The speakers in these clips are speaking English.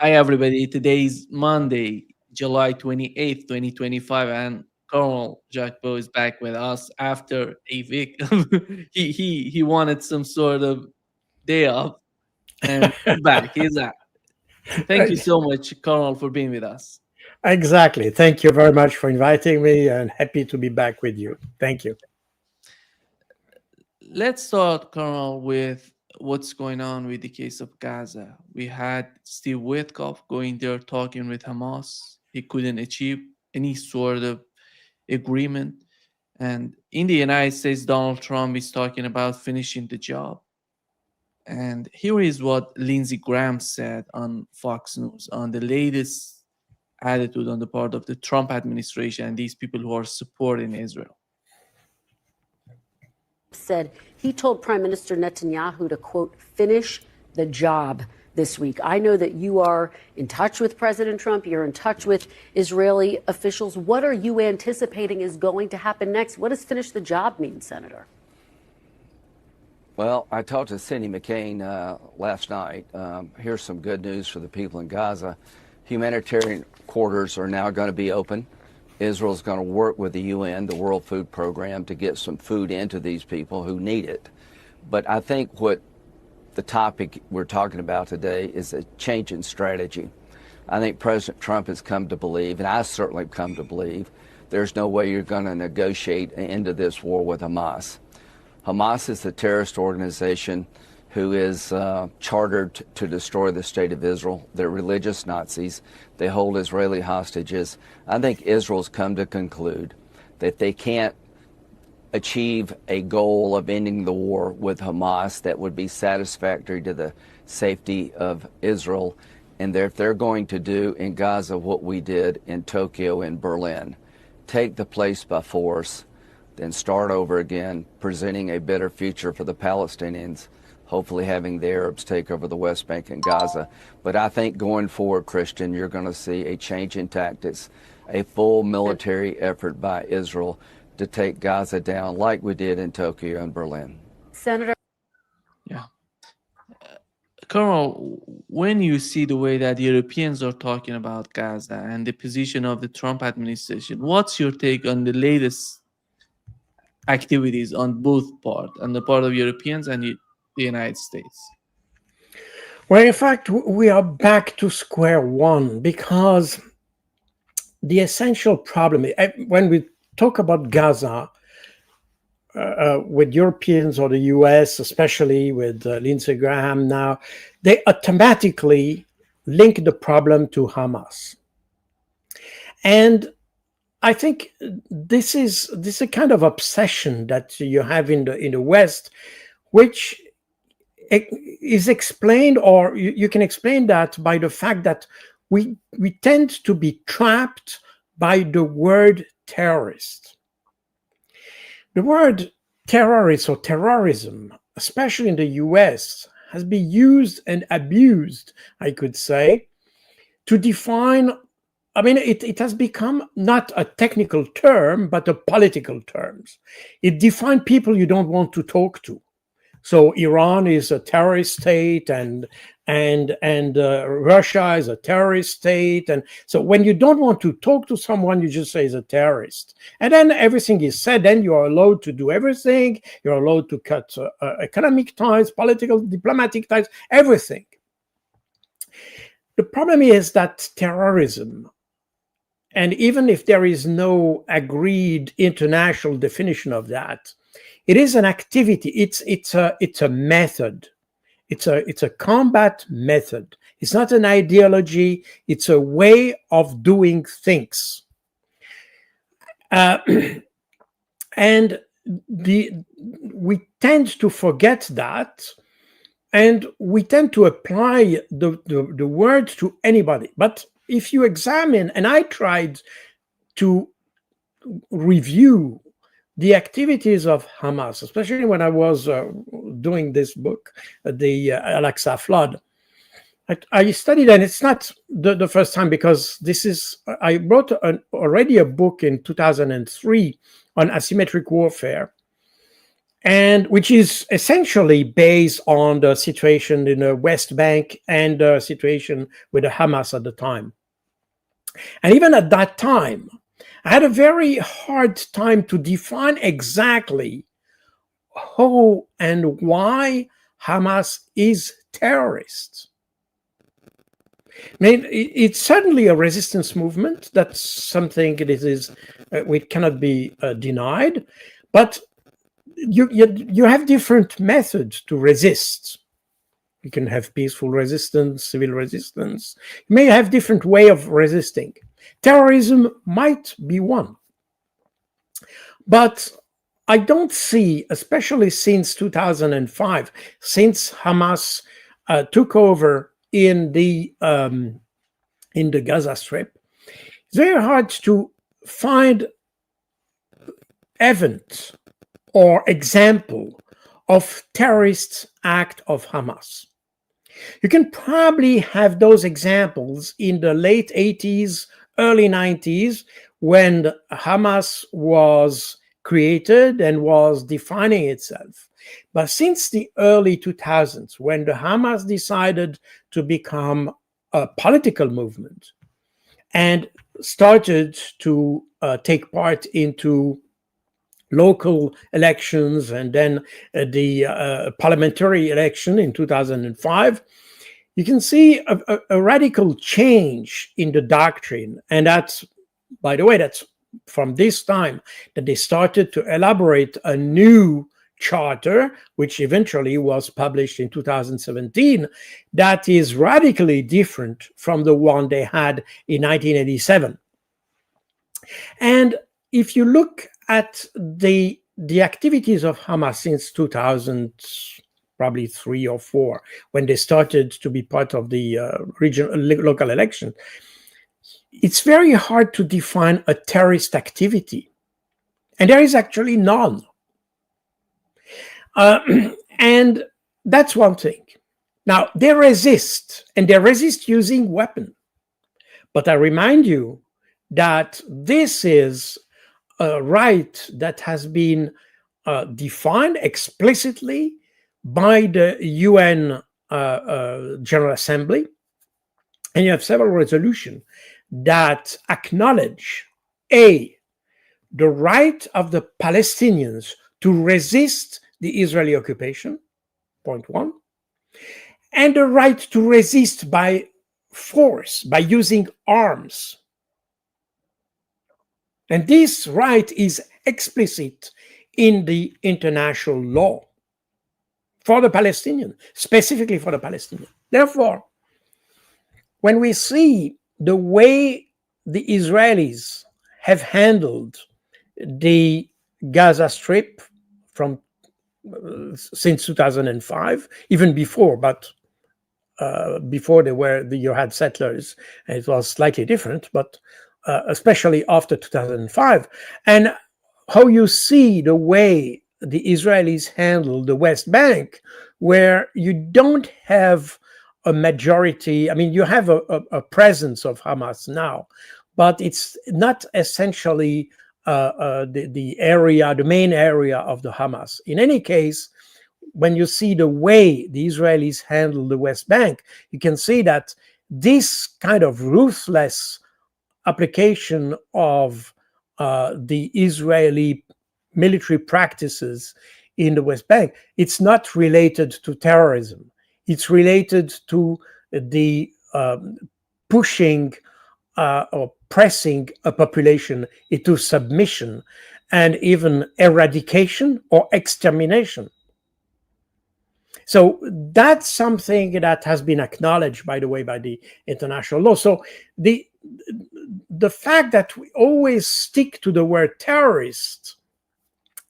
Hi, everybody. Today's Monday, July 28th, 2025, and Colonel Jacques Baud is back with us after a week. He wanted some sort of day off, and he's back. He's back. Thank you so much, Colonel, for being with us. Exactly. Thank you very much for inviting me and happy to be back with you. Thank you. Let's start, Colonel, with what's going on with the case of Gaza. We had Steve Witkoff going there talking with Hamas. He couldn't achieve any sort of agreement. And in the United States, Donald Trump is talking about finishing the job. And here is what Lindsey Graham said on Fox News on the latest attitude on the part of the Trump administration and these people who are supporting Israel. Said he told Prime Minister Netanyahu to, quote, finish the job this week. I know that you are in touch with President Trump. You're in touch with Israeli officials. What are you anticipating is going to happen next? What does finish the job mean, Senator? Well, I talked to Cindy McCain last night. Here's some good news for the people in Gaza. Humanitarian quarters are now going to be open. Israel's going to work with the UN, the World Food Program, to get some food into these people who need it. But I think what the topic we're talking about today is a change in strategy. I think President Trump has come to believe, and I certainly have come to believe, there's no way you're going to negotiate an end to this war with Hamas. Hamas is a terrorist organization who is chartered to destroy the state of Israel. They're religious Nazis. They hold Israeli hostages. I think Israel's come to conclude that they can't achieve a goal of ending the war with Hamas that would be satisfactory to the safety of Israel. And if they're going to do in Gaza what we did in Tokyo and Berlin, take the place by force, then start over again, presenting a better future for the Palestinians, hopefully having the Arabs take over the West Bank and Gaza. But I think going forward, Christian, you're going to see a change in tactics, a full military effort by Israel to take Gaza down like we did in Tokyo and Berlin. Senator. Yeah. Colonel, when you see the way that Europeans are talking about Gaza and the position of the Trump administration, what's your take on the latest activities on both parts, on the part of Europeans and the United States? Well, in fact, we are back to square one because the essential problem, when we talk about Gaza, with Europeans or the US, especially with Lindsey Graham now, they automatically link the problem to Hamas. And I think this is a kind of obsession that you have in the West, which is explained, or you can explain that by the fact that we tend to be trapped by the word terrorist. The word terrorist or terrorism, especially in the US, has been used and abused, I could say, to define, I mean, it has become not a technical term, but a political term. It defines people you don't want to talk to. So Iran is a terrorist state, and Russia is a terrorist state, and so when you don't want to talk to someone, you just say he's a terrorist, and then everything is said. Then you are allowed to do everything. You're allowed to cut economic ties, political, diplomatic ties, everything. The problem is that terrorism, and even if there is no agreed international definition of that, it is an activity. It's a method. It's a combat method. It's not an ideology. It's a way of doing things. And we tend to forget that, and we tend to apply the word to anybody. But if you examine, and I tried to review the activities of Hamas, especially when I was doing this book, the Al-Aqsa flood, I studied, and it's not the first time, because I wrote already a book in 2003 on asymmetric warfare. and which is essentially based on the situation in the West Bank and the situation with the Hamas at the time. And even at that time, I had a very hard time to define exactly who and why Hamas is terrorist. I mean, it's certainly a resistance movement. That's something it cannot be denied. But you have different methods to resist. You can have peaceful resistance, civil resistance. You may have different way of resisting. Terrorism might be one. But I don't see, especially since 2005, since Hamas took over in the Gaza Strip, it's very hard to find event or example of terrorist act of Hamas. You can probably have those examples in the late 80s, early 90s, when Hamas was created and was defining itself. But since the early 2000s, when the Hamas decided to become a political movement and started to take part into local elections and then the parliamentary election in 2005, you can see a radical change in the doctrine. And that's, by the way, that's from this time that they started to elaborate a new charter, which eventually was published in 2017, that is radically different from the one they had in 1987. And if you look at the activities of Hamas since 2000, probably 3 or 4, when they started to be part of the local election, it's very hard to define a terrorist activity. And there is actually none. And that's one thing. Now, they resist, and they resist using weapons. But I remind you that this is a right that has been defined explicitly by the UN General Assembly. And you have several resolutions that acknowledge the right of the Palestinians to resist the Israeli occupation, point one, and the right to resist by force, by using arms. And this right is explicit in the international law for the Palestinian, specifically for the Palestinian. Therefore, when we see the way the Israelis have handled the Gaza Strip from since 2005, even before, but before you had settlers, and it was slightly different, but especially after 2005, and how you see the way the Israelis handle the West Bank, where you don't have a majority. I mean, you have a presence of Hamas now, but it's not essentially the area, the main area of the Hamas. In any case, when you see the way the Israelis handle the West Bank, you can see that this kind of ruthless application of the Israeli military practices in the West Bank, it's not related to terrorism. It's related to the pushing or pressing a population into submission and even eradication or extermination. So that's something that has been acknowledged, by the way, by the international law. So the fact that we always stick to the word terrorist,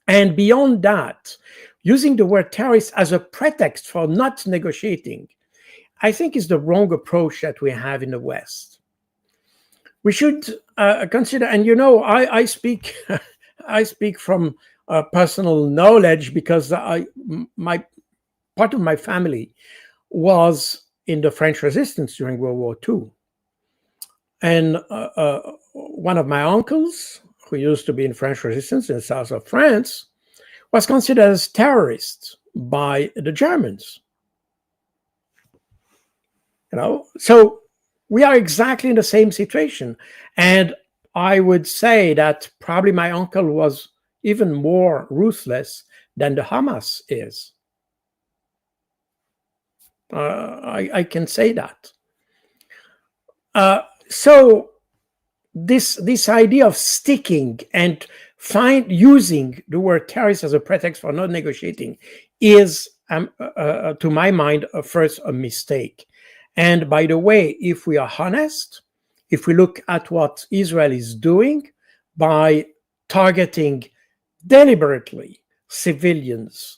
and beyond that, using the word terrorist as a pretext for not negotiating, I think is the wrong approach that we have in the West. We should consider, and I speak, I speak from personal knowledge because part of my family was in the French resistance during World War II. And one of my uncles, who used to be in French resistance in the south of France, was considered as terrorists by the Germans. So we are exactly in the same situation. And I would say that probably my uncle was even more ruthless than the Hamas is. I can say that. So this idea of sticking and using the word terrorist as a pretext for not negotiating is, to my mind, first a mistake. And by the way, if we are honest, if we look at what Israel is doing by targeting deliberately civilians,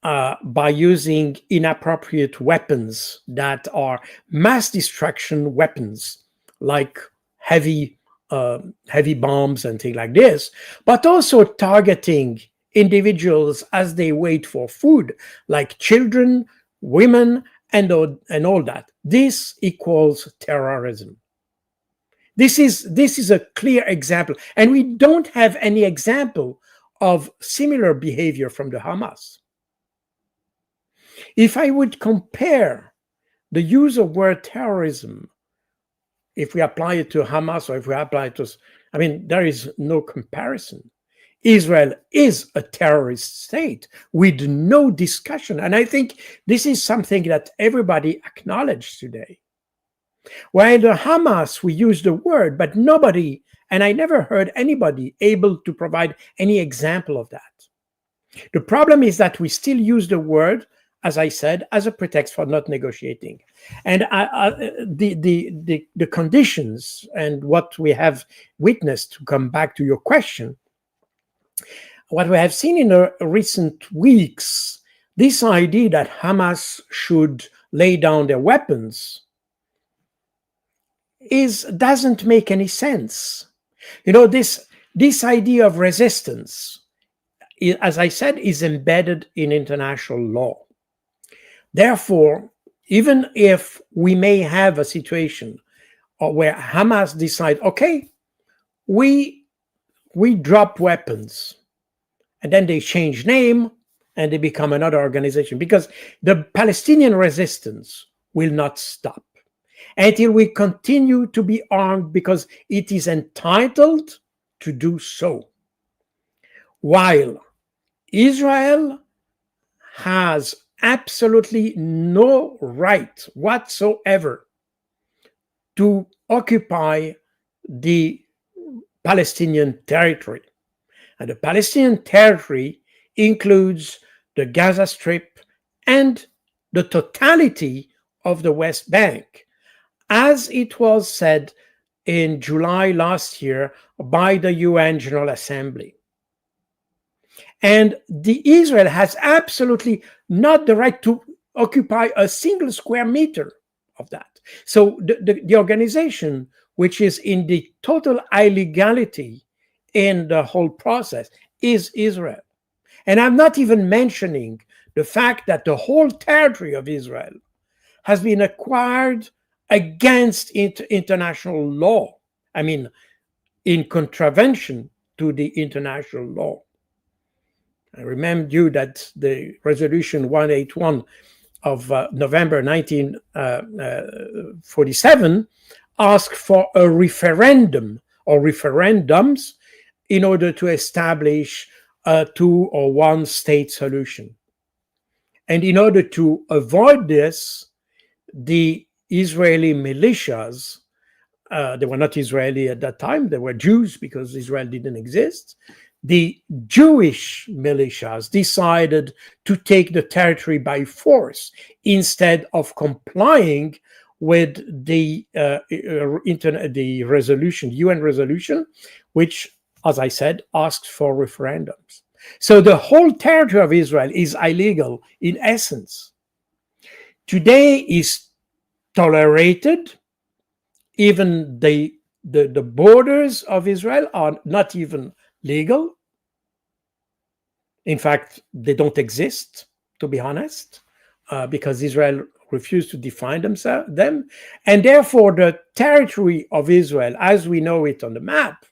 by using inappropriate weapons that are mass destruction weapons, like heavy bombs and things like this, but also targeting individuals as they wait for food, like children, women, and all that. This equals terrorism. This is a clear example, and we don't have any example of similar behavior from the Hamas. If I would compare the use of word terrorism, if we apply it to Hamas or if we apply it to, there is no comparison. Israel is a terrorist state with no discussion. And I think this is something that everybody acknowledged today. While the Hamas, we use the word, but nobody, and I never heard anybody able to provide any example of that. The problem is that we still use the word, as I said, as a pretext for not negotiating. And the conditions and what we have witnessed, to come back to your question, what we have seen in the recent weeks, this idea that Hamas should lay down their weapons doesn't make any sense. This idea of resistance, as I said, is embedded in international law. Therefore, even if we may have a situation where Hamas decide, okay, we drop weapons, and then they change name and they become another organization, because the Palestinian resistance will not stop until we continue to be armed, because it is entitled to do so. While Israel has absolutely no right whatsoever to occupy the Palestinian territory. And the Palestinian territory includes the Gaza Strip and the totality of the West Bank, as it was said in July last year by the UN General Assembly. And Israel has absolutely not the right to occupy a single square meter of that. So the organization, which is in the total illegality in the whole process, is Israel. And I'm not even mentioning the fact that the whole territory of Israel has been acquired against international law. In contravention to the international law. I remind you that the resolution 181 of November 1947 asked for a referendum or referendums in order to establish a two or one state solution. And in order to avoid this, the Israeli militias, they were not Israeli at that time, they were Jews because Israel didn't exist. The Jewish militias decided to take the territory by force instead of complying with the resolution, UN resolution, which, as I said, asked for referendums. So the whole territory of Israel is illegal in essence. Today is tolerated. Even the borders of Israel are not even legal. In fact, they don't exist, to be honest, because Israel refused to define them. And therefore, the territory of Israel, as we know it on the map,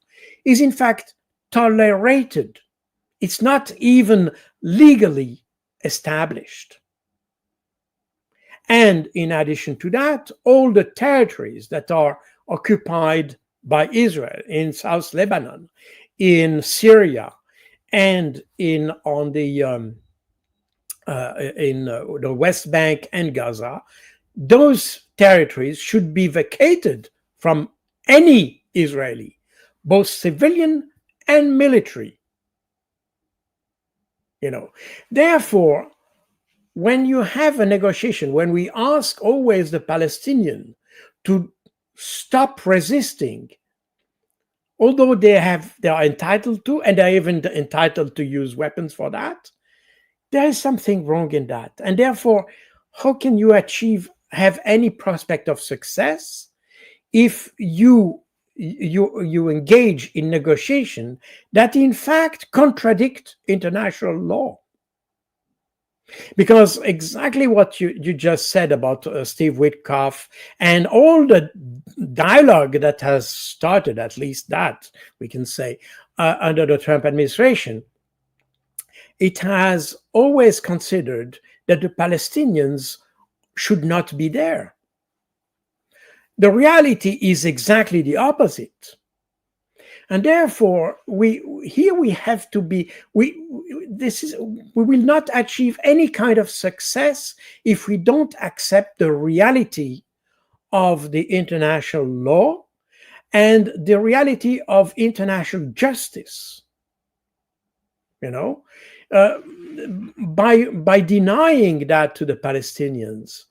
is in fact tolerated It's not even legally established. And in addition to that, all the territories that are occupied by Israel in South Lebanon, in Syria, and in the West Bank and Gaza, those territories should be vacated from any Israeli, both civilian and military. Therefore, when you have a negotiation, when we ask always the Palestinian to stop resisting, although they are entitled to, and they're even entitled to use weapons for that, there is something wrong in that. And therefore, how can you have any prospect of success if you engage in negotiation that in fact contradict international law? Because exactly what you just said about Steve Witkoff and all the dialogue that has started, at least that we can say, under the Trump administration, it has always considered that the Palestinians should not be there. The reality is exactly the opposite. And therefore, we have to be, we will not achieve any kind of success if we don't accept the reality of the international law and the reality of international justice. By denying that to the Palestinians,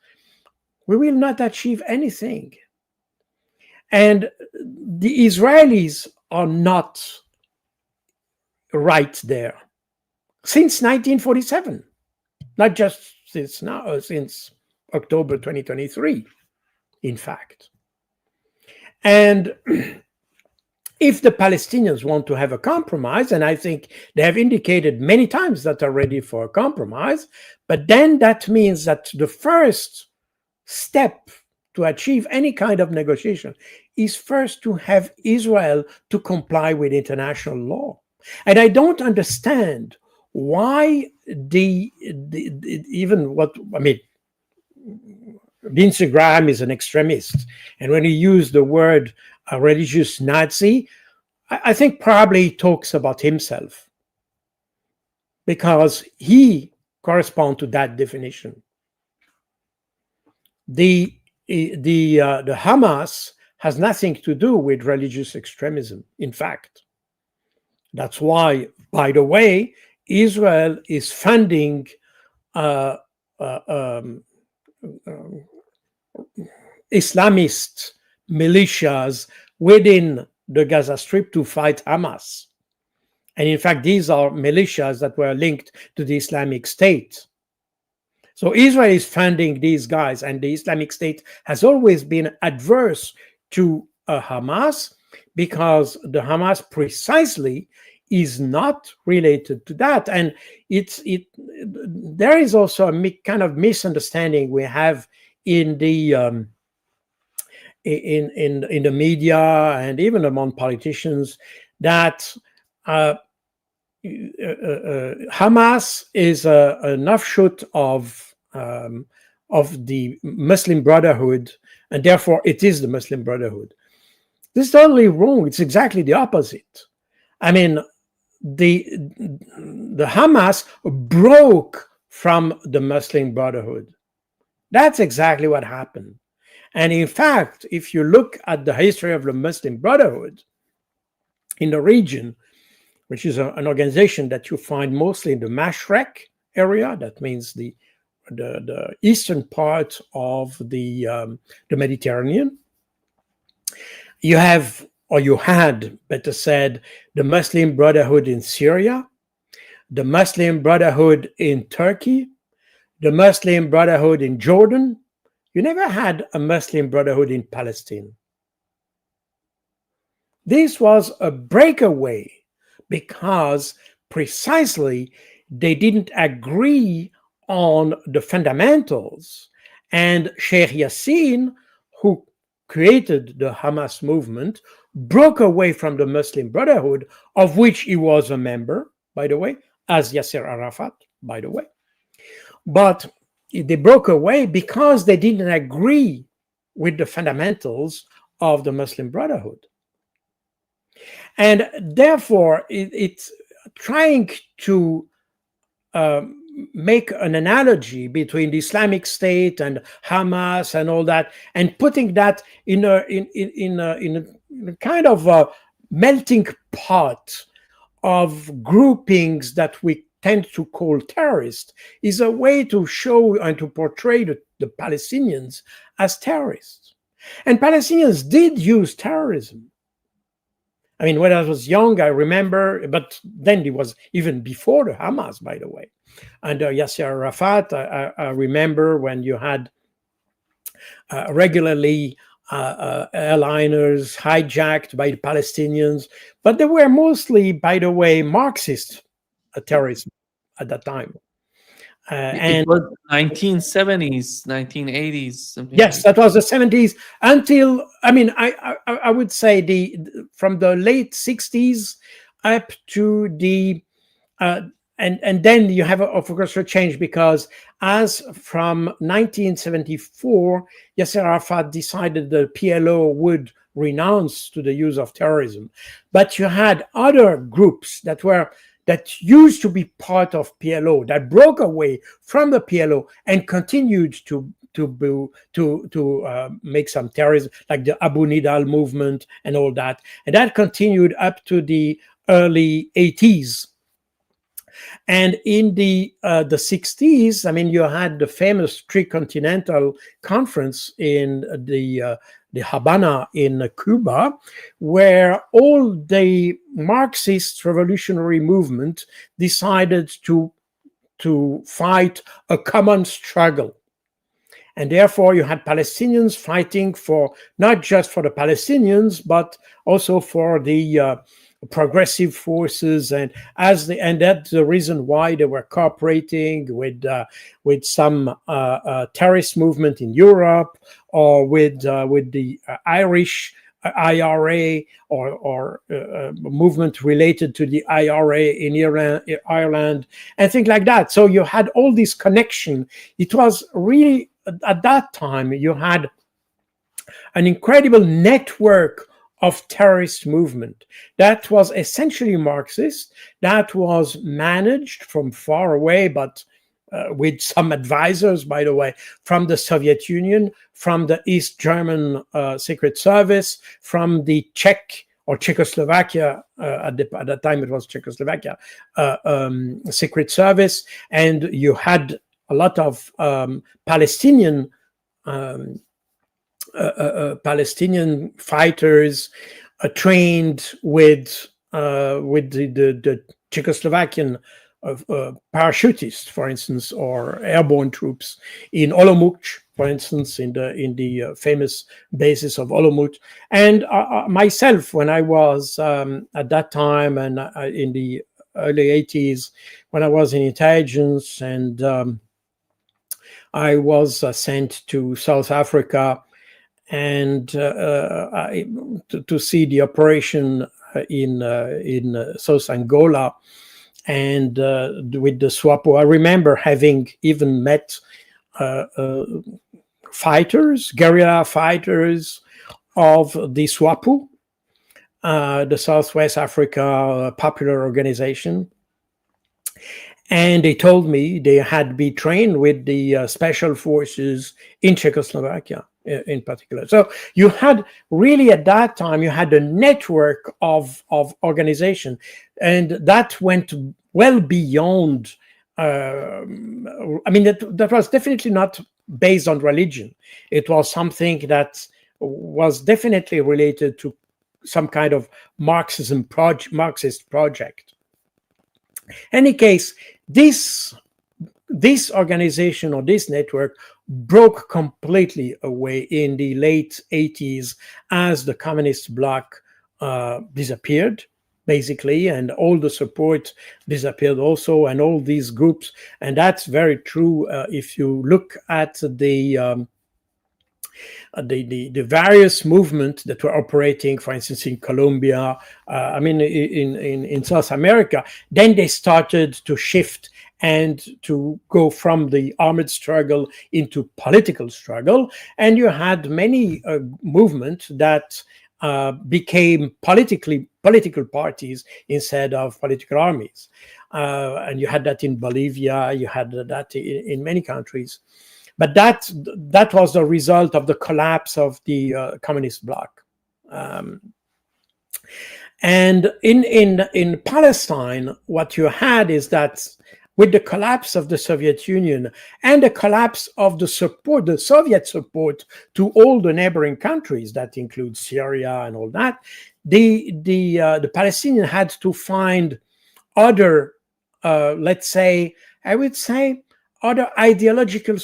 we will not achieve anything. And the Israelis are not right there since 1947, not just since now, since October 2023, in fact. And if the Palestinians want to have a compromise, and I think they have indicated many times that they're ready for a compromise, but then that means that the first step to achieve any kind of negotiation is first to have Israel to comply with international law. And I don't understand why Lindsey Graham is an extremist. And when he used the word a religious Nazi, I think probably he talks about himself because he corresponds to that definition. The Hamas has nothing to do with religious extremism. In fact, that's why, by the way, Israel is funding Islamist militias within the Gaza Strip to fight Hamas. And in fact, these are militias that were linked to the Islamic State. So Israel is funding these guys, and the Islamic State has always been adverse to Hamas because the Hamas precisely is not related to that. And there is also a kind of misunderstanding we have in the in the media and even among politicians that Hamas is an offshoot of the Muslim Brotherhood, and therefore it is the Muslim Brotherhood. This is totally wrong. It's exactly the opposite. I mean, the Hamas broke from the Muslim Brotherhood. That's exactly what happened. And in fact, if you look at the history of the Muslim Brotherhood in the region, which is an organization that you find mostly in the Mashrek area, that means the eastern part of the Mediterranean, you have, or you had, better said, the Muslim Brotherhood in Syria, the Muslim Brotherhood in Turkey, the Muslim Brotherhood in Jordan. You never had a Muslim Brotherhood in Palestine. This was a breakaway because precisely they didn't agree on the fundamentals. And Sheikh Yassin, who created the Hamas movement, broke away from the Muslim Brotherhood, of which he was a member. by the way, as Yasser Arafat, by the way. But they broke away because they didn't agree with the fundamentals of the Muslim Brotherhood. And therefore, it's trying to make an analogy between the Islamic State and Hamas and all that, and putting that in a kind of a melting pot of groupings that we tend to call terrorist, is a way to show and to portray the Palestinians as terrorists. And Palestinians did use terrorism. I mean, when I was young, I remember, but then it was even before the Hamas, by the way. Under Yasser Arafat, I remember when you had regularly airliners hijacked by the Palestinians, but they were mostly, by the way, Marxist terrorism at that time. It was 1970s, 1980s. Yes, that was the 70s until, I mean, I would say from the late 60s up to the and then you have of course a change, because as from 1974, Yasser Arafat decided the PLO would renounce to the use of terrorism, but you had other groups that used to be part of PLO that broke away from the PLO and continued to make some terrorism, like the Abu Nidal movement and all that, and that continued up to the early 80s. And in the 60s, I mean, you had the famous Tricontinental Conference in the Habana in Cuba, where all the Marxist revolutionary movement decided to fight a common struggle. And therefore, you had Palestinians fighting for not just for the Palestinians, but also for the progressive forces, and that's the reason why they were cooperating with some terrorist movement in Europe, or with the Irish IRA, or movement related to the IRA in Ireland, and things like that. So you had all this connection. It was really, at that time, you had an incredible network of terrorist movement that was essentially Marxist, that was managed from far away, but with some advisors, by the way, from the Soviet Union, from the East German Secret Service, from the Czech or Czechoslovakia, at that time it was Czechoslovakia, Secret Service, and you had a lot of Palestinian fighters trained with the Czechoslovakian parachutists, for instance, or airborne troops in Olomouc, for instance, in the famous basis of Olomouc. And myself, when I was at that time, and in the early 80s, when I was in intelligence, and I was sent to South Africa and to see the operation in South Angola, and with the SWAPO. I remember having even met guerrilla fighters of the SWAPO, the Southwest Africa Popular Organization. And they told me they had been trained with the special forces in Czechoslovakia in particular. So you had really, at that time, you had a network of organization, and that went well beyond, I mean, that was definitely not based on religion. It was something that was definitely related to some kind of Marxist project. In any case, this organization or this network broke completely away in the late 80s as the communist bloc disappeared, basically, and all the support disappeared also, and all these groups. And that's very true if you look at the the various movements that were operating, for instance, in Colombia, in South America, then they started to shift and to go from the armed struggle into political struggle. And you had many movements that became political parties instead of political armies. And you had that in Bolivia, you had that in many countries. But that was the result of the collapse of the communist bloc. And in Palestine, what you had is that with the collapse of the Soviet Union and the collapse of the Soviet support to all the neighboring countries, that includes Syria and all that, the Palestinians had to find other, let's say, I would say, other ideological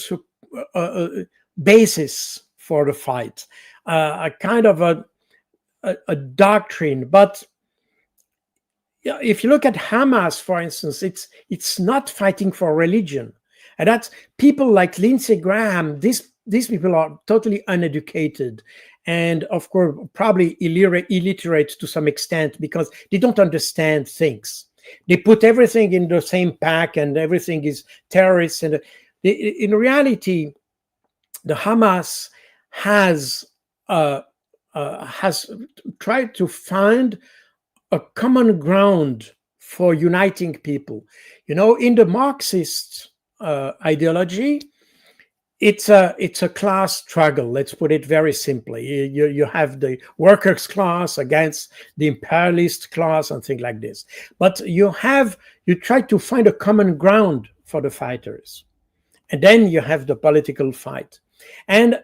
basis for the fight, a kind of a doctrine. But if you look at Hamas, for instance, it's not fighting for religion, and that's people like Lindsey Graham. These people are totally uneducated, and of course probably illiterate to some extent because they don't understand things. They put everything in the same pack, and everything is terrorists. And in reality, the Hamas has tried to find a common ground for uniting people. In the Marxist ideology, it's a class struggle. Let's put it very simply. You have the workers' class against the imperialist class and things like this. But you try to find a common ground for the fighters, and then you have the political fight. And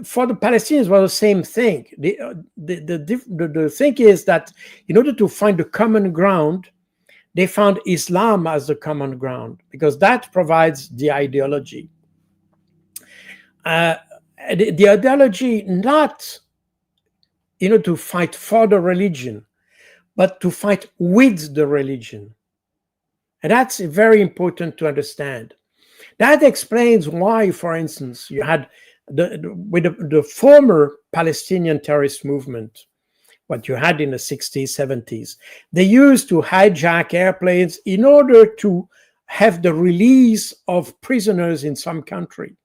for the Palestinians, well, the same thing. The thing is that in order to find the common ground, they found Islam as the common ground because that provides the ideology. The ideology not, to fight for the religion, but to fight with the religion. And that's very important to understand. That explains why, for instance, you had the former Palestinian terrorist movement, what you had in the 60s, 70s, they used to hijack airplanes in order to have the release of prisoners in some country.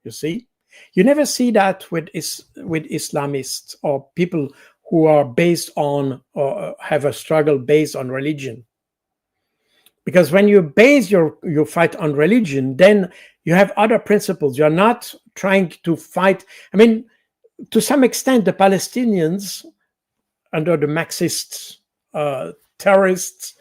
You see? You never see that with Islamists or people who are based on or have a struggle based on religion. Because when you base your fight on religion, then you have other principles. You're not trying to fight. To some extent, the Palestinians, under the Marxist terrorist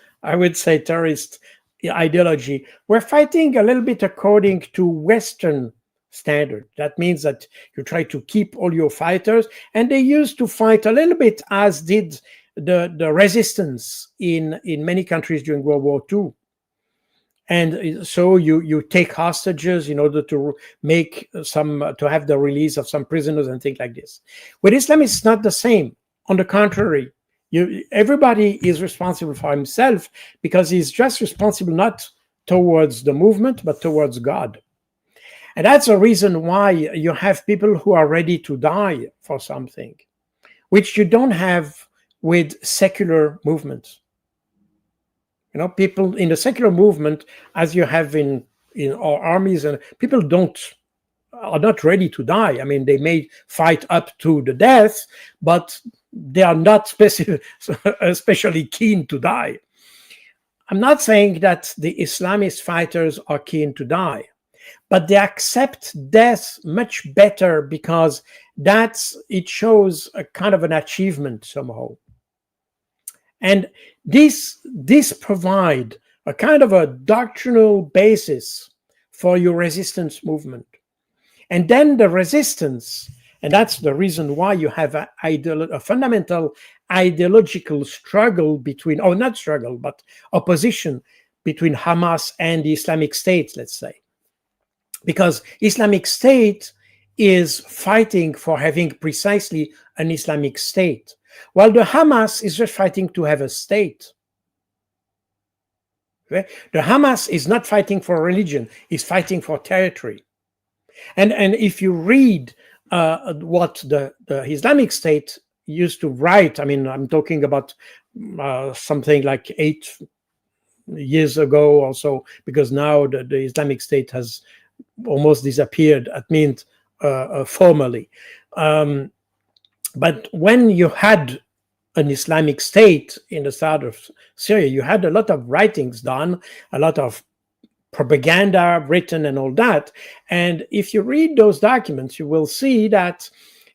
ideology, were fighting a little bit according to Western standard. That means that you try to keep all your fighters, and they used to fight a little bit as did the resistance in many countries during World War II. And so you take hostages in order to make to have the release of some prisoners and things like this. With Islam, it's not the same. On the contrary, everybody is responsible for himself because he's just responsible not towards the movement, but towards God. And that's a reason why you have people who are ready to die for something, which you don't have with secular movements. People in the secular movement, as you have in our armies, and people are not ready to die. They may fight up to the death, but they are not especially keen to die. I'm not saying that the Islamist fighters are keen to die, but they accept death much better because it shows a kind of an achievement somehow. And this provide a kind of a doctrinal basis for your resistance movement. And then the resistance, and that's the reason why you have a fundamental ideological struggle between, or not struggle, but opposition between Hamas and the Islamic State, let's say. Because Islamic State is fighting for having precisely an Islamic State, while the Hamas is just fighting to have a state. Okay? The Hamas is not fighting for religion, it's fighting for territory. And if you read what the Islamic State used to write. I mean, I'm talking about something like 8 years ago or so, because now the Islamic State has almost disappeared, at least formally. But when you had an Islamic State in the south of Syria, you had a lot of writings done, a lot of propaganda written and all that. And if you read those documents, you will see that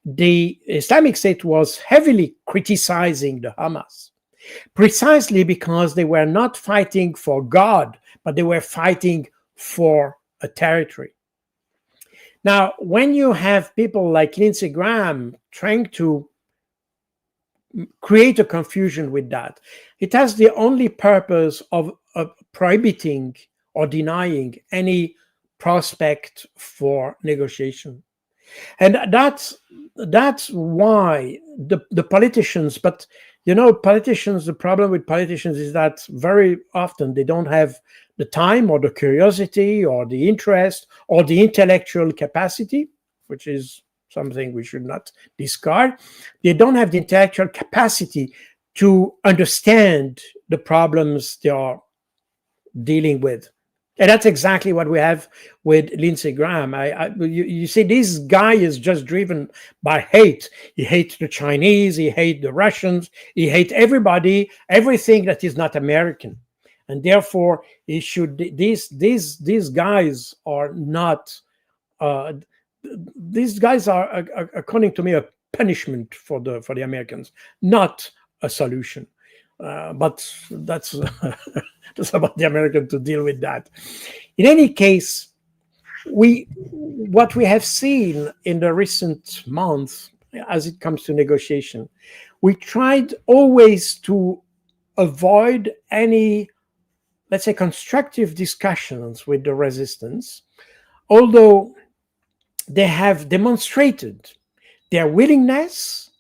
the Islamic State was heavily criticizing the Hamas, precisely because they were not fighting for God, but they were fighting for a territory. Now, when you have people like Lindsey Graham trying to create a confusion with that, it has the only purpose of prohibiting or denying any prospect for negotiation. And that's why the politicians, but politicians, the problem with politicians is that very often they don't have the time or the curiosity or the interest or the intellectual capacity, which is something we should not discard. They don't have the intellectual capacity to understand the problems they are dealing with. And that's exactly what we have with Lindsey Graham. You see, this guy is just driven by hate. He hates the Chinese, he hates the Russians, he hates everybody, everything that is not American. And therefore, he should. These guys are not. These guys are, according to me, a punishment for the Americans, not a solution. But that's that's about the American to deal with that. In any case, what we have seen in the recent months, as it comes to negotiation, we tried always to avoid any, let's say, constructive discussions with the resistance, although they have demonstrated their willingness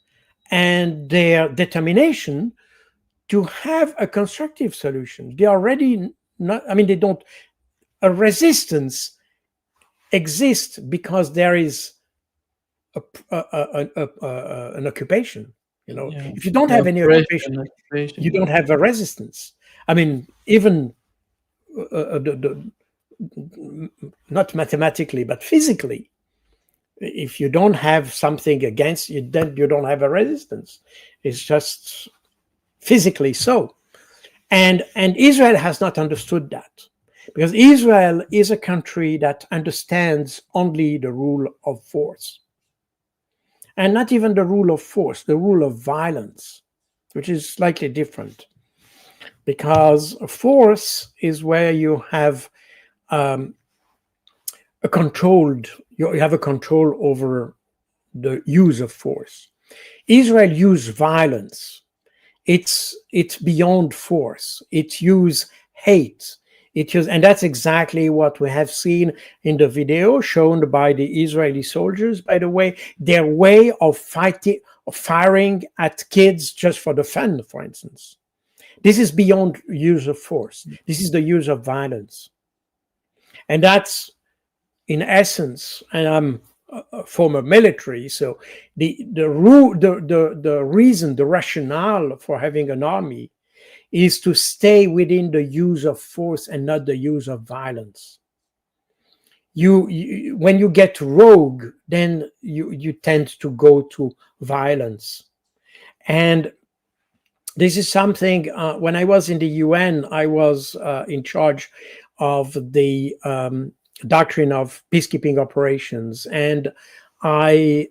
and their determination to have a constructive solution. They already not, I mean, they don't, a resistance exists because there is an occupation. If you don't have any occupation, you don't have a resistance. I mean, even not mathematically, but physically, if you don't have something against you, then you don't have a resistance. It's just physically so. And Israel has not understood that, because Israel is a country that understands only the rule of force. And not even the rule of force, the rule of violence, which is slightly different. Because force is where you have you have a control over the use of force. Israel used violence. It's beyond force. It used hate. And that's exactly what we have seen in the video shown by the Israeli soldiers, by the way, their way of firing at kids just for the fun, for instance. This is beyond use of force. This is the use of violence. And that's, in essence, and I'm a former military, so the reason, the rationale for having an army is to stay within the use of force and not the use of violence. You when you get rogue, then you tend to go to violence. And this is something, when I was in the UN, I was in charge of the doctrine of peacekeeping operations. And I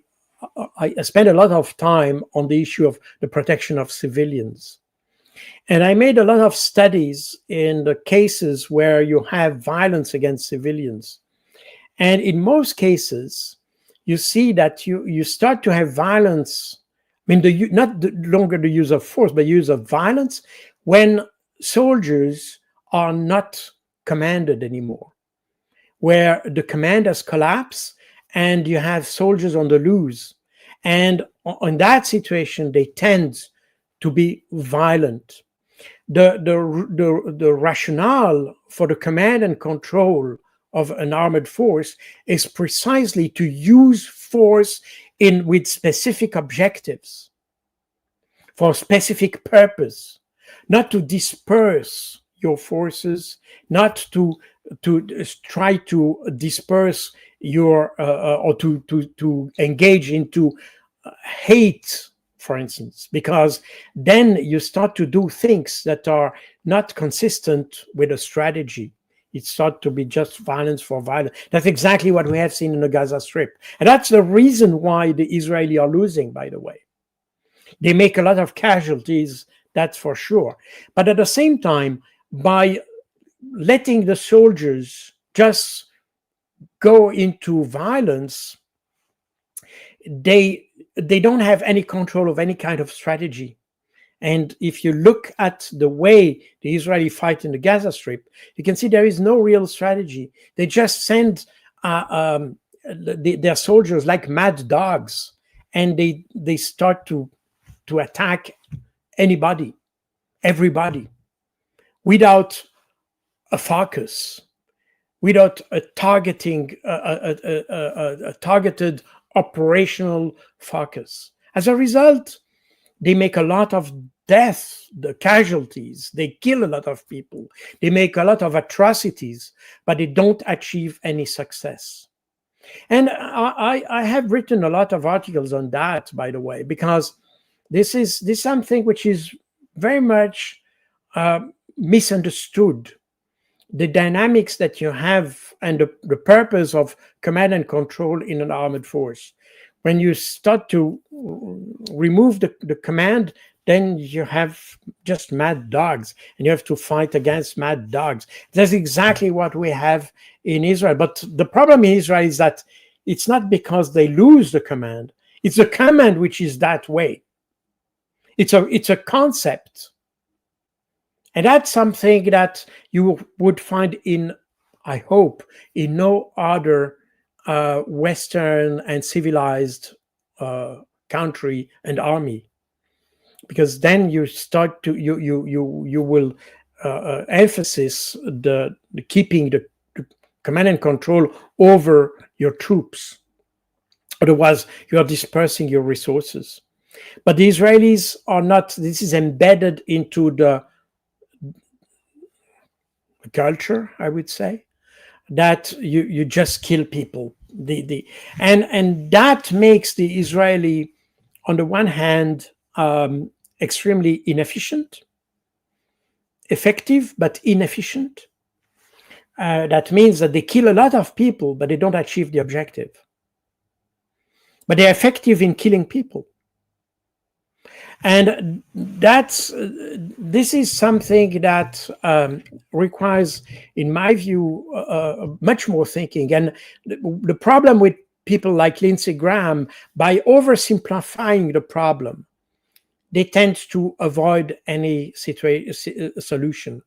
spent a lot of time on the issue of the protection of civilians. And I made a lot of studies in the cases where you have violence against civilians. And in most cases, you see that you start to have violence, I mean, not longer the use of force, but use of violence when soldiers are not commanded anymore, where the command has collapsed and you have soldiers on the loose. And in that situation, they tend to be violent. The rationale for the command and control of an armored force is precisely to use force with specific objectives for a specific purpose, not to disperse your forces, not to try to disperse your or to engage into hate, for instance, because then you start to do things that are not consistent with a strategy. It starts to be just violence for violence. That's exactly what we have seen in the Gaza Strip. And that's the reason why the Israelis are losing, by the way. They make a lot of casualties, that's for sure. But at the same time, by letting the soldiers just go into violence, they don't have any control of any kind of strategy. And if you look at the way the Israeli fight in the Gaza Strip, you can see there is no real strategy. They just send their soldiers like mad dogs, and they start to attack anybody, everybody, without a focus, without a targeting, a targeted operational focus. As a result, they make a lot of death, the casualties. They kill a lot of people. They make a lot of atrocities, but they don't achieve any success. And I have written a lot of articles on that, by the way, because this is something which is very much misunderstood. The dynamics that you have and the purpose of command and control in an armored force. When you start to remove the command, then you have just mad dogs, and you have to fight against mad dogs. That's exactly what we have in Israel. But the problem in Israel is that it's not because they lose the command. It's the command which is that way. It's a concept. And that's something that you would find in, I hope, in no other Western and civilized country and army, because then you start to you will emphasize the keeping the command and control over your troops. Otherwise, you are dispersing your resources. But the Israelis are not. This is embedded into the culture, I would say, that you just kill people. And that makes the Israeli, on the one hand, extremely inefficient, effective but inefficient. That means that they kill a lot of people, but they don't achieve the objective. But they're effective in killing people. And this is something that requires, in my view, much more thinking. And the problem with people like Lindsey Graham, by oversimplifying the problem, they tend to avoid any solution.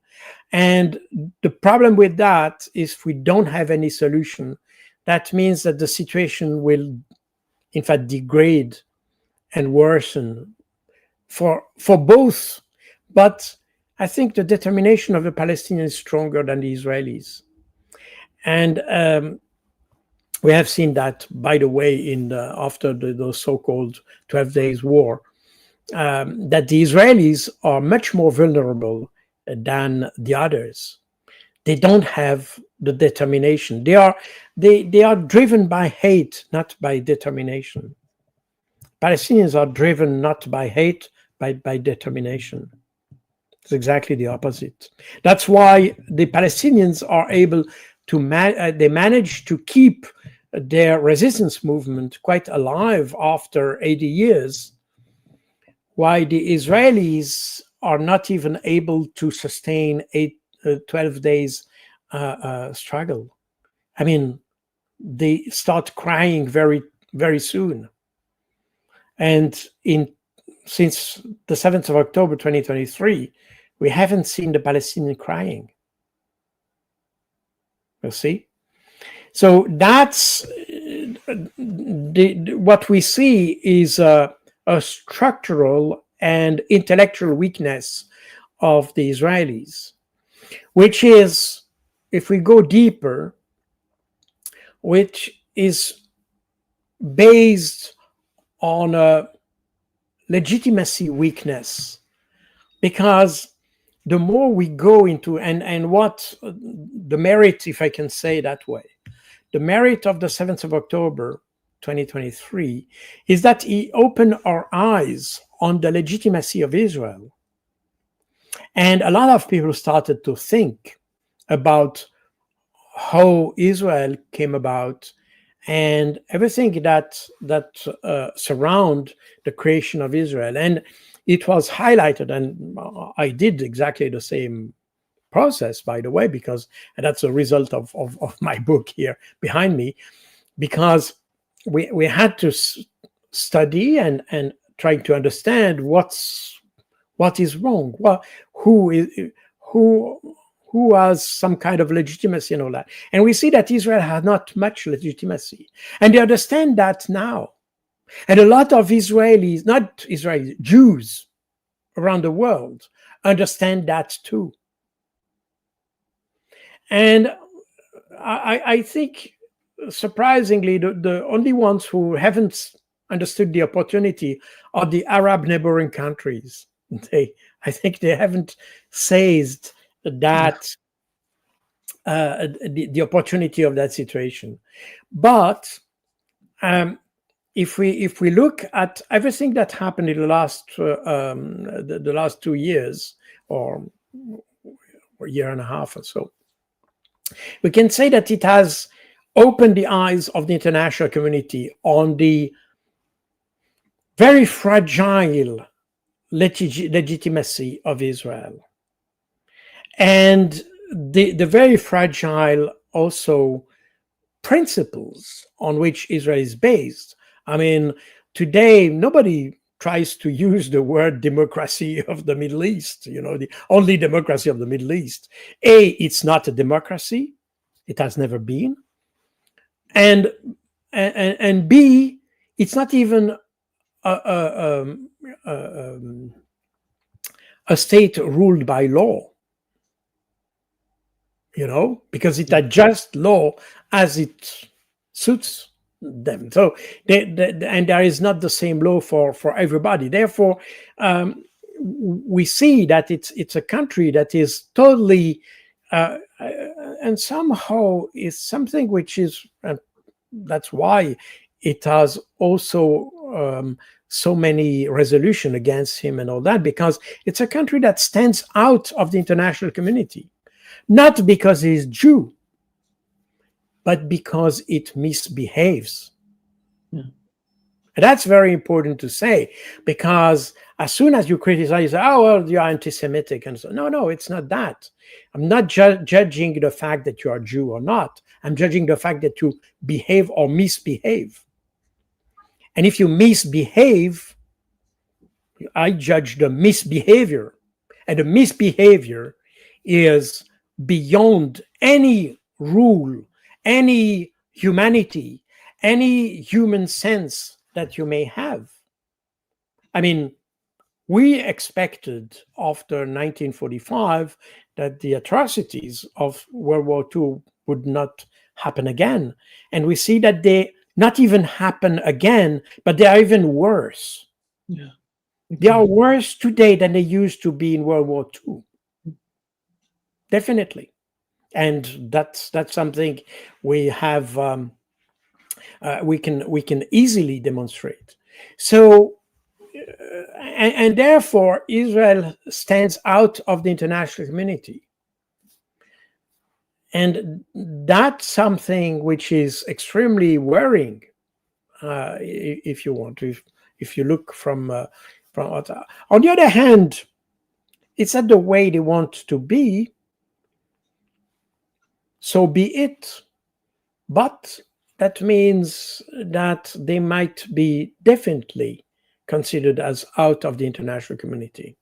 And the problem with that is, if we don't have any solution, that means that the situation will, in fact, degrade and worsen for both. But I think the determination of the Palestinians is stronger than the Israelis. And we have seen that, by the way, after the so-called 12 days war, that the Israelis are much more vulnerable than the others. They don't have the determination. They are driven by hate, not by determination. Palestinians are driven not by hate, by determination. It's exactly the opposite. That's why the Palestinians are able to they manage to keep their resistance movement quite alive after 80 years, while the Israelis are not even able to sustain 12 days struggle. I mean, they start crying very, very soon. And since the 7th of October 2023, we haven't seen the Palestinians crying. You see? So that's what we see is a structural and intellectual weakness of the Israelis, which is, if we go deeper, which is based on a legitimacy weakness, because the more we go into, and what the merit, if I can say that way, the merit of the 7th of October 2023 is that he opened our eyes on the legitimacy of Israel. And a lot of people started to think about how Israel came about and everything that surround the creation of Israel. And it was highlighted, and I did exactly the same process, by the way, because that's a result of my book here behind me, because we had to study and try to understand what is wrong, who has some kind of legitimacy and all that. And we see that Israel has not much legitimacy. And they understand that now. And a lot of Israelis, not Israelis, Jews around the world understand that too. And I think, surprisingly, the only ones who haven't understood the opportunity are the Arab neighboring countries. I think they haven't seized that the opportunity of that situation. But if we look at everything that happened in the last 2 years or a year and a half or so, we can say that it has opened the eyes of the international community on the very fragile legitimacy of Israel, and the very fragile also principles on which Israel is based. I mean, today nobody tries to use the word democracy of the Middle East, the only democracy of the Middle East. It's not a democracy. It has never been. And B, it's not even a state ruled by law, because it adjusts law as it suits them. So and there is not the same law for everybody. Therefore, we see that it's a country that is totally and somehow is something which is, that's why it has also so many resolutions against him and all that, because it's a country that stands out of the international community, not because he's Jew, but because it misbehaves. Yeah. And that's very important to say, because as soon as you criticize, you say, oh, well, you're anti-Semitic. And so, no, it's not that. I'm not judging the fact that you are Jew or not. I'm judging the fact that you behave or misbehave. And if you misbehave, I judge the misbehavior. And the misbehavior is beyond any rule, any humanity, any human sense that you may have. I mean, we expected after 1945 that the atrocities of World War II would not happen again. And we see that they not even happen again, but they are even worse. Yeah. They are worse today than they used to be in World War II. Definitely. And that's something we have, we can easily demonstrate. So, and therefore, Israel stands out of the international community. And that's something which is extremely worrying, if you want to, if you look from outside. On the other hand, it's not the way they want to be, so be it. But that means that they might be definitely considered as out of the international community.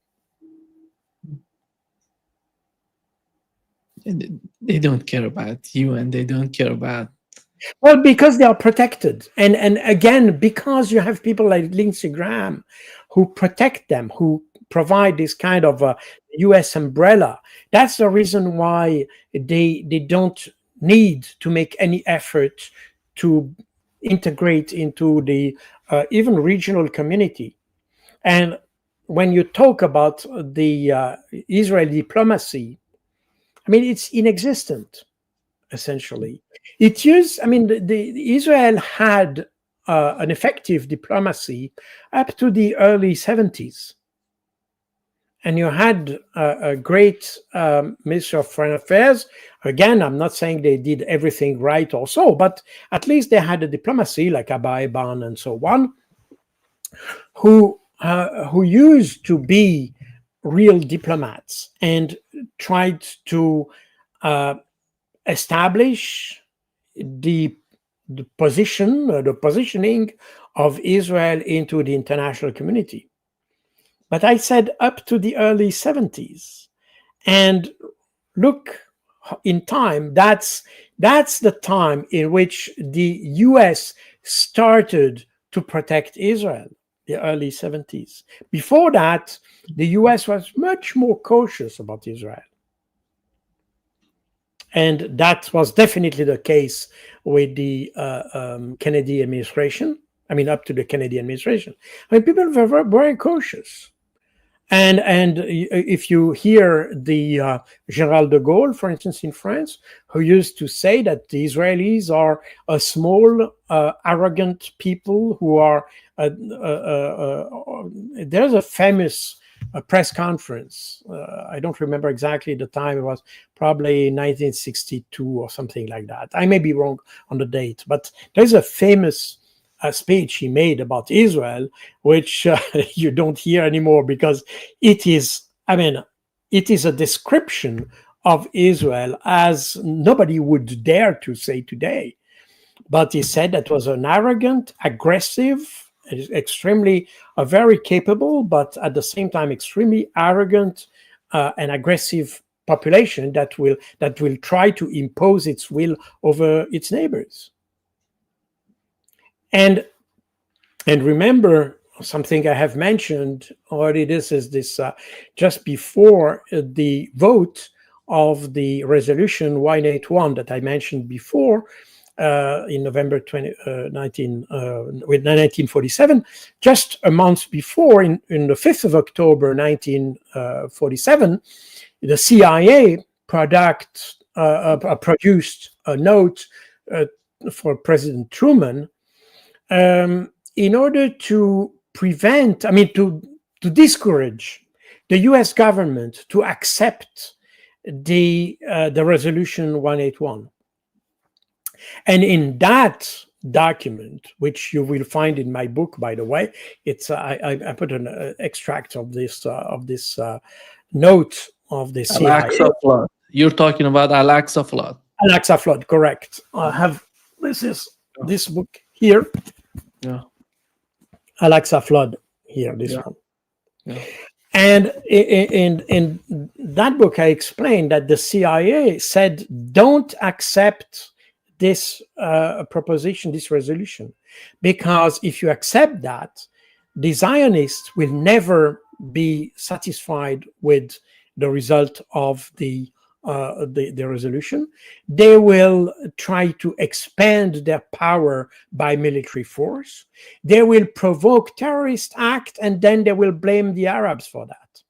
And they don't care about you, and they don't care about. Well, because they are protected. And again, because you have people like Lindsey Graham who protect them, who provide this kind of US umbrella. That's the reason why they don't need to make any effort to integrate into the even regional community. And when you talk about the Israeli diplomacy, I mean, it's inexistent, essentially. Israel had an effective diplomacy up to the early 70s. And you had a great Minister of Foreign Affairs. Again, I'm not saying they did everything right or so, but at least they had a diplomacy like Ban and so on, who used to be real diplomats and tried to establish the positioning of Israel into the international community. But I said up to the early 70s. And look in time, that's the time in which the US started to protect Israel, the early 70s. Before that, the US was much more cautious about Israel. And that was definitely the case with the Kennedy administration. I mean, up to the Kennedy administration. I mean, people were very cautious. And if you hear the General de Gaulle, for instance, in France, who used to say that the Israelis are a small, arrogant people who are, there's a famous press conference. I don't remember exactly the time. It was probably 1962 or something like that. I may be wrong on the date, but there's a famous speech he made about Israel, which you don't hear anymore because it is a description of Israel as nobody would dare to say today. But he said that was an arrogant, aggressive, extremely very capable, but at the same time extremely arrogant and aggressive population that will try to impose its will over its neighbors. And remember something I have mentioned already. This is just before the vote of the resolution 181 that I mentioned before in November 1947. Just a month before, in the 5th of October 1947, the CIA produced a note for President Truman in order to discourage the U.S. government to accept the resolution 181. And in that document, which you will find in my book, by the way, it's I put an extract of this note of the CIA. Al-Aqsa flood. You're talking about Al-Aqsa flood. Al-Aqsa flood, correct. I have this book here. Yeah. Al-Aqsa flood here, this one. Yeah. And in that book, I explained that the CIA said, don't accept this proposition, this resolution, because if you accept that, the Zionists will never be satisfied with the result of the resolution. They will try to expand their power by military force. They will provoke terrorist act, and then they will blame the Arabs for that.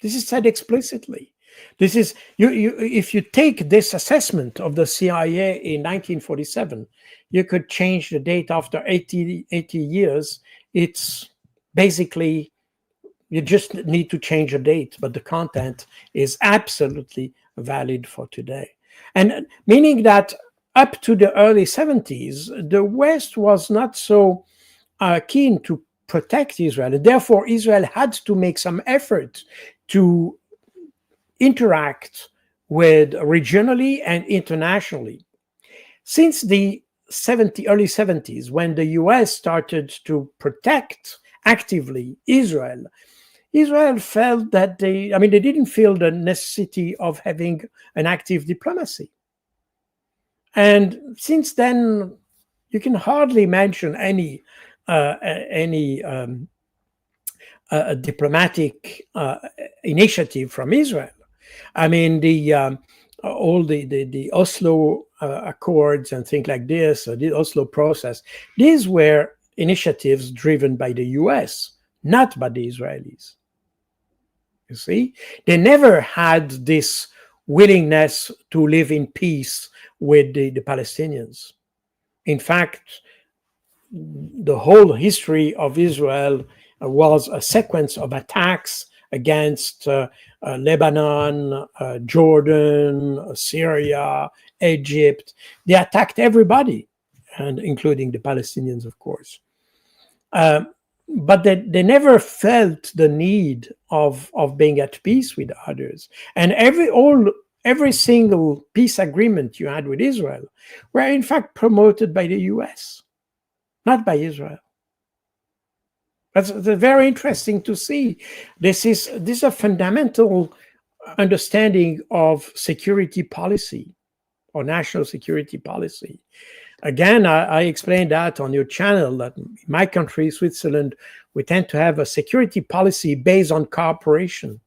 This is said explicitly. This is if you take this assessment of the CIA in 1947, you could change the date after 80 years. It's basically, you just need to change a date, but the content is absolutely valid for today. And meaning that up to the early 70s, the West was not so keen to protect Israel. And therefore, Israel had to make some effort to interact with regionally and internationally. Since the early 70s, when the US started to protect actively Israel felt that they didn't feel the necessity of having an active diplomacy. And since then, you can hardly mention any diplomatic initiative from Israel. I mean, all the Oslo Accords and things like this, or the Oslo process, these were initiatives driven by the US, not by the Israelis. You see, they never had this willingness to live in peace with the Palestinians. In fact, the whole history of Israel was a sequence of attacks against Lebanon, Jordan, Syria, Egypt. They attacked everybody, and including the Palestinians, of course. But they never felt the need of being at peace with others. And every single peace agreement you had with Israel were in fact promoted by the US, not by Israel. That's very interesting to see. This is a fundamental understanding of security policy or national security policy. Again, I explained that on your channel, that in my country, Switzerland, we tend to have a security policy based on cooperation.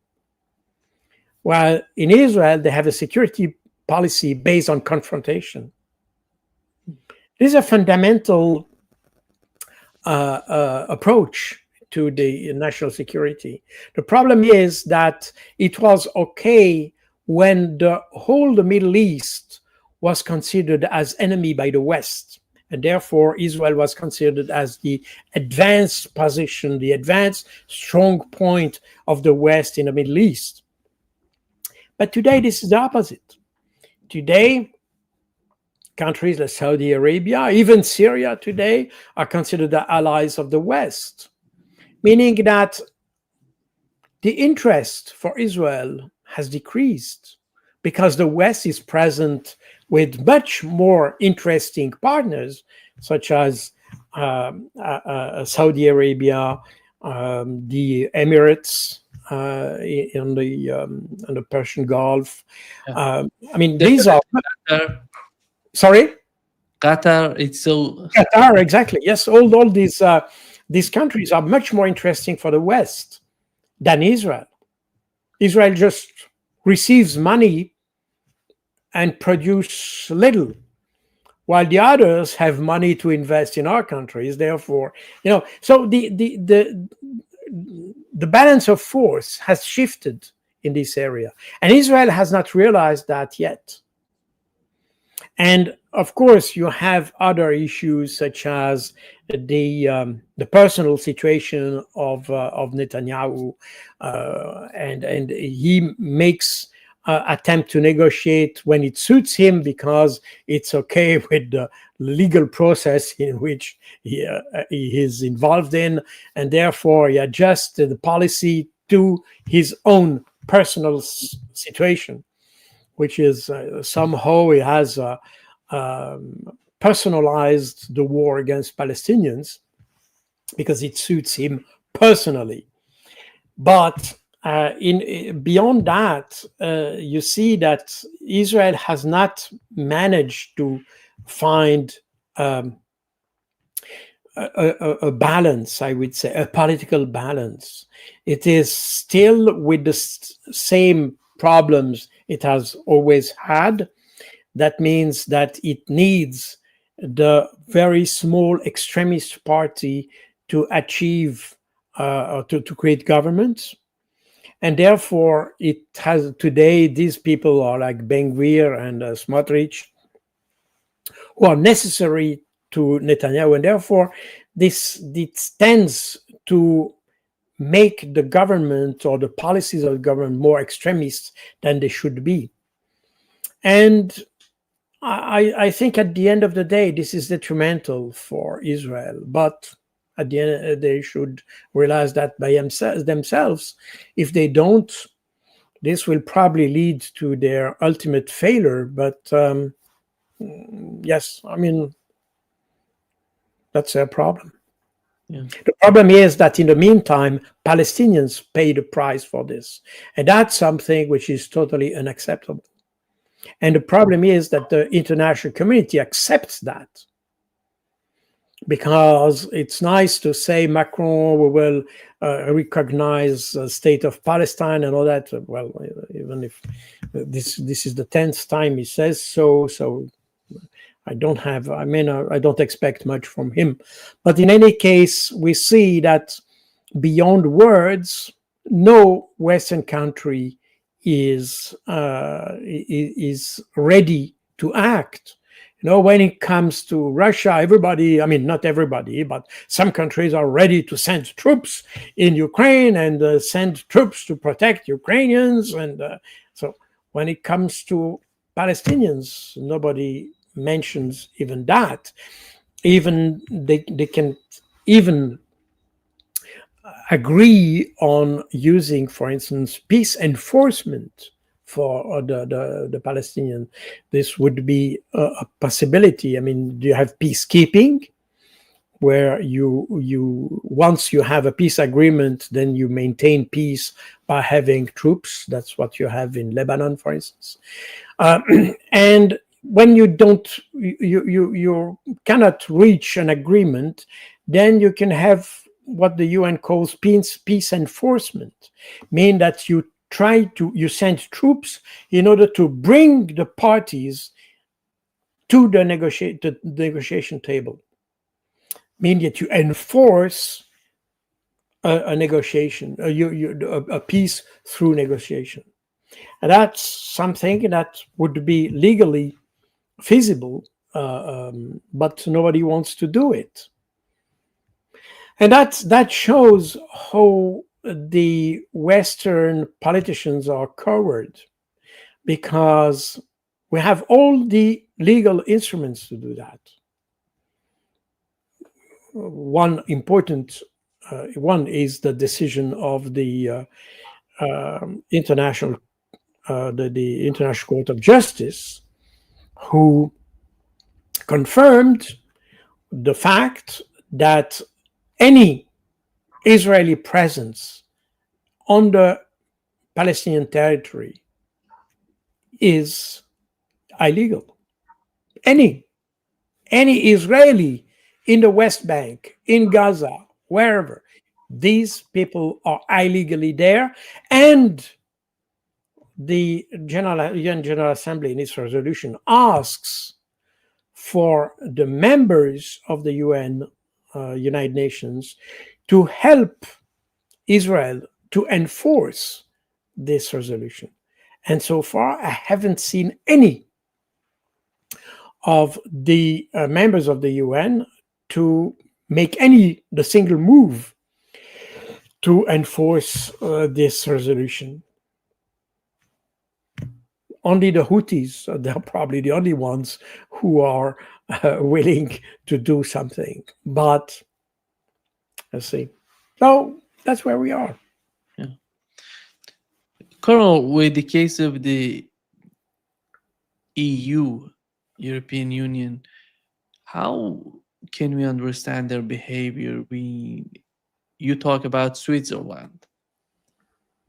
While in Israel, they have a security policy based on confrontation. This is a fundamental approach to the national security. The problem is that it was okay when the Middle East was considered as enemy by the West, and therefore Israel was considered as the advanced position, the advanced strong point of the West in the Middle East. But today this is the opposite. Today, countries like Saudi Arabia, even Syria today, are considered the allies of the West, meaning that the interest for Israel has decreased because the West is present with much more interesting partners, such as Saudi Arabia, the Emirates in the Persian Gulf. Yeah. I mean, these are... Qatar, Sorry? Qatar, it's so... Qatar, exactly. Yes, all these countries are much more interesting for the West than Israel. Israel just receives money and produce little, while the others have money to invest in our countries. Therefore, so the balance of force has shifted in this area, and Israel has not realized that yet. And of course, you have other issues such as the personal situation of Netanyahu, and he makes attempt to negotiate when it suits him because it's okay with the legal process in which he is involved in, and therefore he adjusts the policy to his own personal situation, which is somehow he has personalized the war against Palestinians because it suits him personally. But beyond that, you see that Israel has not managed to find a balance, I would say, a political balance. It is still with the same problems it has always had. That means that it needs the very small extremist party to achieve, to create governments. And therefore, it has today, these people are like Ben Gvir and Smotrich, who are necessary to Netanyahu. And therefore, this tends to make the government or the policies of the government more extremist than they should be. And I think at the end of the day, this is detrimental for Israel. But at the end, they should realize that by themselves. If they don't, this will probably lead to their ultimate failure. But yes, I mean, that's their problem. Yeah. The problem is that in the meantime, Palestinians pay the price for this. And that's something which is totally unacceptable. And the problem is that the international community accepts that. Because it's nice to say, Macron, we will recognize the state of Palestine and all that. Well, even if this is the 10th time he says so I don't expect much from him. But in any case, we see that beyond words, no Western country is ready to act. When it comes to Russia, everybody, not everybody, but some countries are ready to send troops in Ukraine and send troops to protect Ukrainians. And so when it comes to Palestinians, nobody mentions even that. Even they can even agree on using, for instance, peace enforcement for the Palestinian. This would be a possibility. You have peacekeeping, where you once you have a peace agreement, then you maintain peace by having troops. That's what you have in Lebanon, for instance. And when you cannot reach an agreement, then you can have what the UN calls peace enforcement, mean that you send troops in order to bring the parties to the negotiation table, mean that you enforce a negotiation, a peace through negotiation. And that's something that would be legally feasible, but nobody wants to do it. And that shows how the Western politicians are coward, because we have all the legal instruments to do that. One important one is the decision of the International Court of Justice, who confirmed the fact that any Israeli presence on the Palestinian territory is illegal. Any Israeli in the West Bank, in Gaza, wherever, these people are illegally there. And the UN General Assembly in its resolution asks for the members of the United Nations to help Israel to enforce this resolution. And so far, I haven't seen any of the members of the UN to make the single move to enforce this resolution. Only the Houthis, they're probably the only ones who are willing to do something. But let's see. So that's where we are. Yeah. Colonel, with the case of the EU, European Union, how can we understand their behavior? You talk about Switzerland.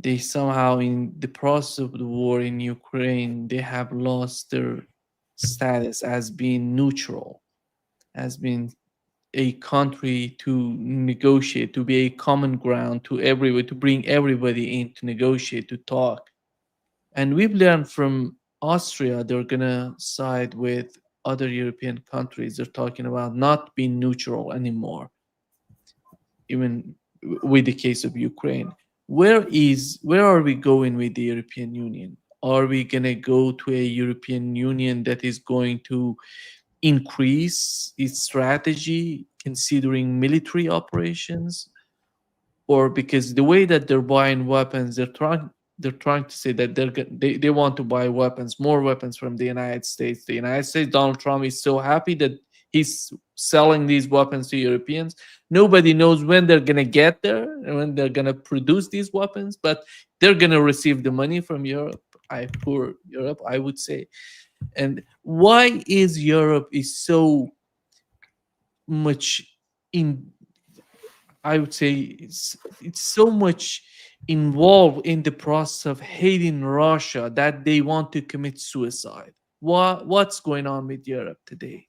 They somehow, in the process of the war in Ukraine, they have lost their status as being neutral, as being a country to negotiate, to be a common ground to everybody, to bring everybody in to negotiate, to talk. And we've learned from Austria, they're gonna side with other European countries. They're talking about not being neutral anymore, even with the case of Ukraine. Where are we going with the European Union? Are we gonna go to a European Union that is going to increase its strategy considering military operations? Or because the way that they're buying weapons, they're trying to say that they want to buy more weapons from the United States. The United States, Donald Trump is so happy that he's selling these weapons to Europeans. Nobody knows when they're gonna get there and when they're gonna produce these weapons, but they're gonna receive the money from Europe. Poor Europe, I would say. And why is Europe is so much in? I would say it's so much involved in the process of hating Russia that they want to commit suicide. What's going on with Europe today?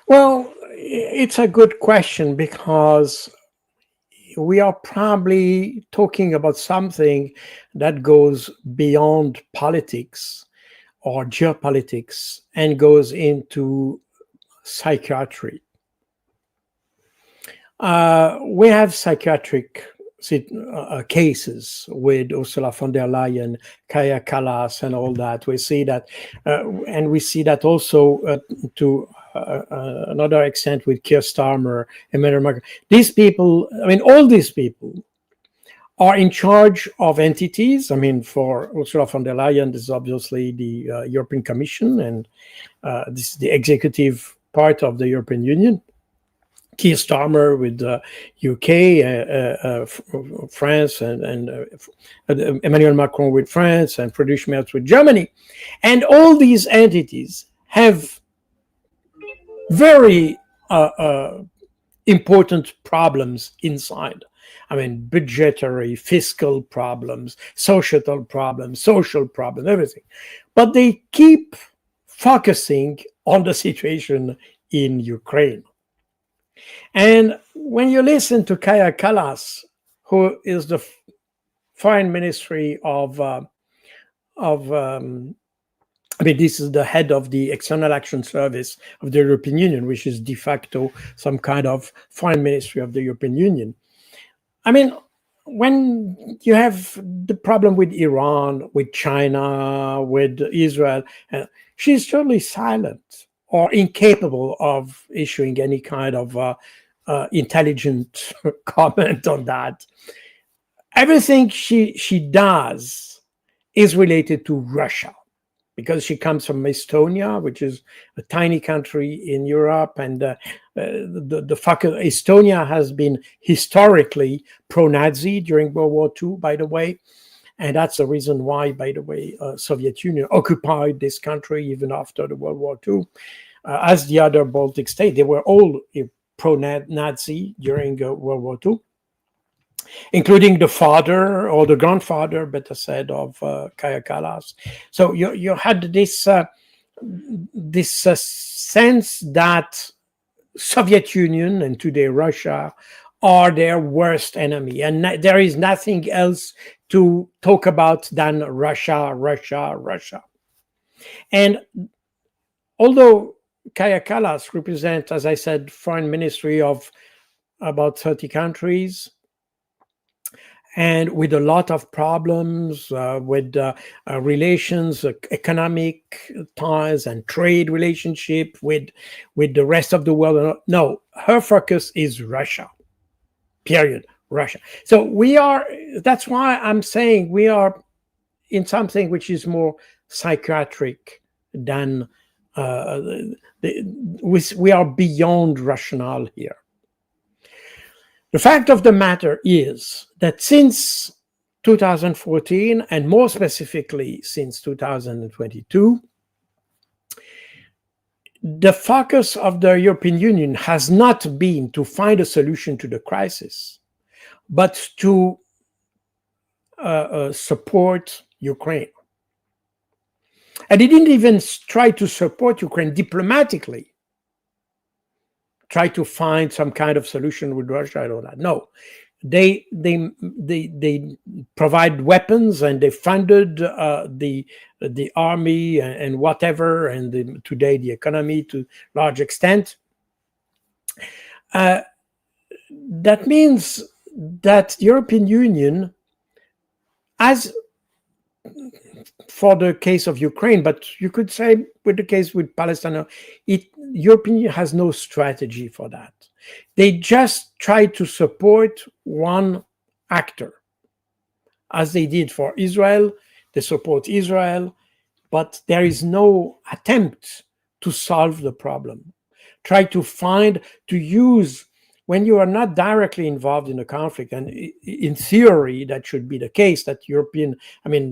Well, it's a good question, because we are probably talking about something that goes beyond politics, or geopolitics and goes into psychiatry. We have psychiatric cases with Ursula von der Leyen, Kaja Kallas, and all that. We see that, and we see that also to another extent with Keir Starmer, Emmanuel Macron. These people, I mean, all these people are in charge of entities. I mean, for Ursula von der Leyen, this is obviously the European Commission, and this is the executive part of the European Union. Keir Starmer with UK, France, and Emmanuel Macron with France, and Friedrich Merz with Germany. And all these entities have very important problems inside. I mean, budgetary, fiscal problems, societal problems, social problems, everything. But they keep focusing on the situation in Ukraine. And when you listen to Kaja Kallas, who is the foreign ministry I mean, this is the head of the External Action Service of the European Union, which is de facto some kind of foreign ministry of the European Union. I mean, when you have the problem with Iran, with China, with Israel, she's totally silent or incapable of issuing any kind of intelligent comment on that. Everything she does is related to Russia, because she comes from Estonia, which is a tiny country in Europe, and Estonia has been historically pro-Nazi during World War II, by the way, and that's the reason why, by the way, Soviet Union occupied this country even after the World War II. As the other Baltic states, they were all pro-Nazi during World War II, including the father or the grandfather, better said, of Kaja Kallas. So you had this sense that Soviet Union and today Russia are their worst enemy, and there is nothing else to talk about than Russia, Russia, Russia. And although Kaja Kallas represents, as I said, foreign ministry of about 30 countries, and with a lot of problems with relations, economic ties, and trade relationship with the rest of the world. No, her focus is Russia. Period. Russia. So that's why I'm saying we are in something which is more psychiatric than we are beyond rationale here. The fact of the matter is that since 2014, and more specifically since 2022, the focus of the European Union has not been to find a solution to the crisis, but to support Ukraine. And they didn't even try to support Ukraine diplomatically, try to find some kind of solution with Russia and all that. No, they provide weapons, and they funded the army and whatever, and today the economy to large extent. That means that the European Union, as for the case of Ukraine, but you could say with the case with Palestine, European Union has no strategy for that. They just try to support one actor. As they did for Israel, they support Israel, but there is no attempt to solve the problem. Try to use, when you are not directly involved in a conflict, and in theory that should be the case, that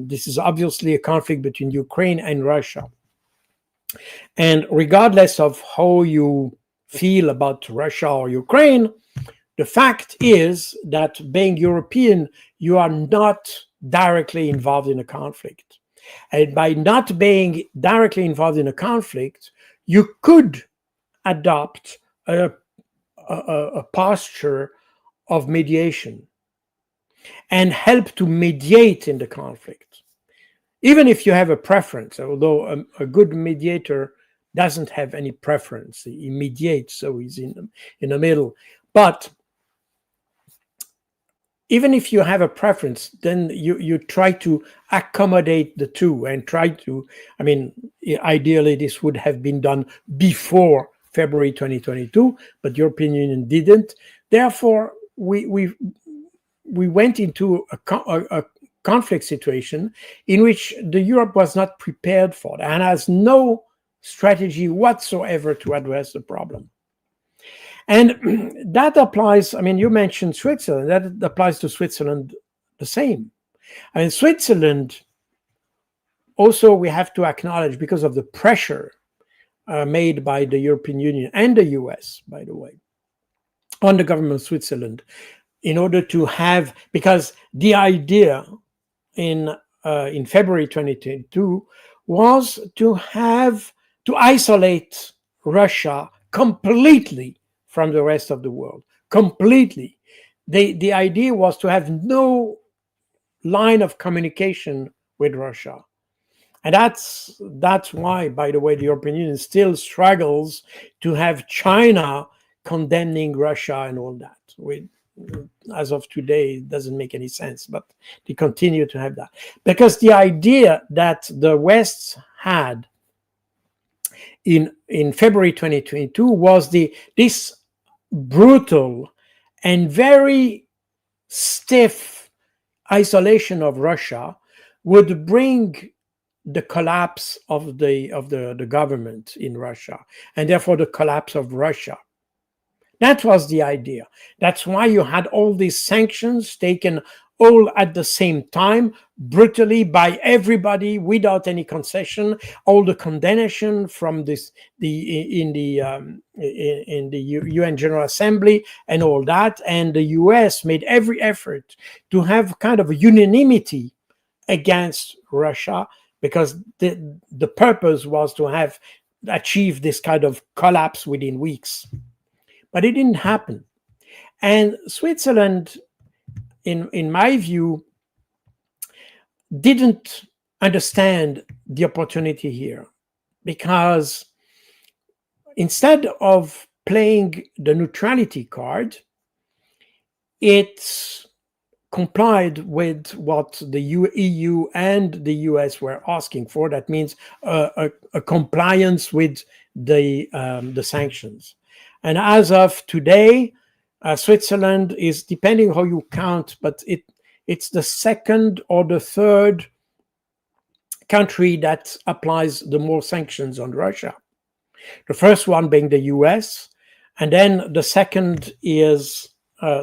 this is obviously a conflict between Ukraine and Russia. And regardless of how you feel about Russia or Ukraine, the fact is that being European, you are not directly involved in a conflict. And by not being directly involved in a conflict, you could adopt a posture of mediation and help to mediate in the conflict. even if you have a preference, although a good mediator doesn't have any preference. He mediates, so he's in the middle. But even if you have a preference, then you try to accommodate the two and try to, I mean, ideally this would have been done before February 2022, but the European Union didn't. Therefore, we went into a conflict situation in which the Europe was not prepared for and has no strategy whatsoever to address the problem. And that applies, I mean, you mentioned Switzerland, that applies to Switzerland the same. I mean, Switzerland, also we have to acknowledge, because of the pressure made by the European Union and the US, by the way, on the government of Switzerland, in order to have, because the idea in February 2022 was to isolate Russia completely from the rest of the world, completely. The idea was to have no line of communication with Russia. And that's why, by the way, the European Union still struggles to have China condemning Russia and all that. As of today, it doesn't make any sense, but they continue to have that. Because the idea that the West had in February 2022 was this brutal and very stiff isolation of Russia would bring the collapse of the government in Russia, and therefore the collapse of Russia. That was the idea. That's why you had all these sanctions taken all at the same time, brutally by everybody, without any concession. All the condemnation from in the UN General Assembly and all that, and the US made every effort to have kind of a unanimity against Russia, because the purpose was to achieve this kind of collapse within weeks. But it didn't happen. And Switzerland, in my view, didn't understand the opportunity here, because instead of playing the neutrality card, it complied with what the EU and the US were asking for. That means a compliance with the sanctions. And as of today, Switzerland is, depending how you count, but it's the second or the third country that applies the more sanctions on Russia. The first one being the US, and then the second is,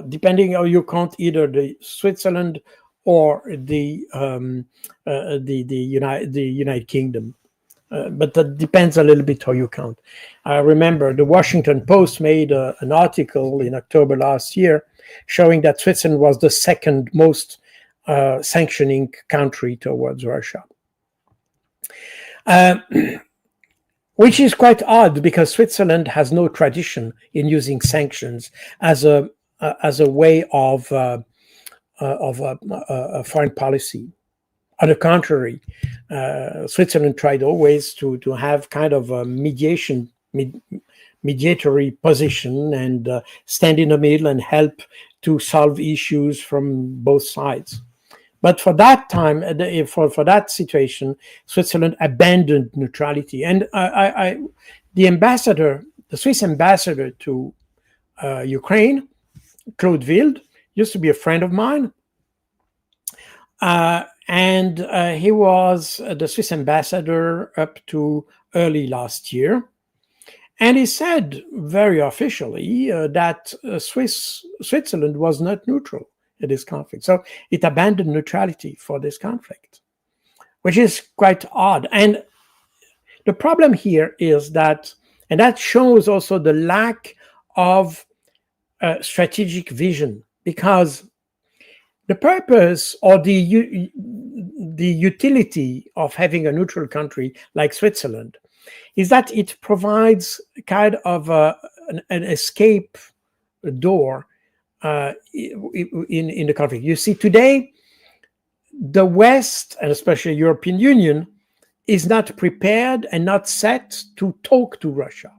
depending how you count, either the Switzerland or the United Kingdom. But that depends a little bit how you count. I remember the Washington Post made an article in October last year showing that Switzerland was the second most sanctioning country towards Russia. Which is quite odd, because Switzerland has no tradition in using sanctions as a way of foreign policy. On the contrary, Switzerland tried always to have kind of a mediatory position and stand in the middle and help to solve issues from both sides. But for that time, for that situation, Switzerland abandoned neutrality. And the Swiss ambassador to Ukraine, Claude Wild, used to be a friend of mine. And he was the Swiss ambassador up to early last year. And he said very officially that Switzerland was not neutral in this conflict. So it abandoned neutrality for this conflict, which is quite odd. And the problem here is that, and that shows also the lack of strategic vision, because the purpose or the utility of having a neutral country like Switzerland is that it provides kind of an escape door in the conflict. You see, today, the West, and especially European Union, is not prepared and not set to talk to Russia,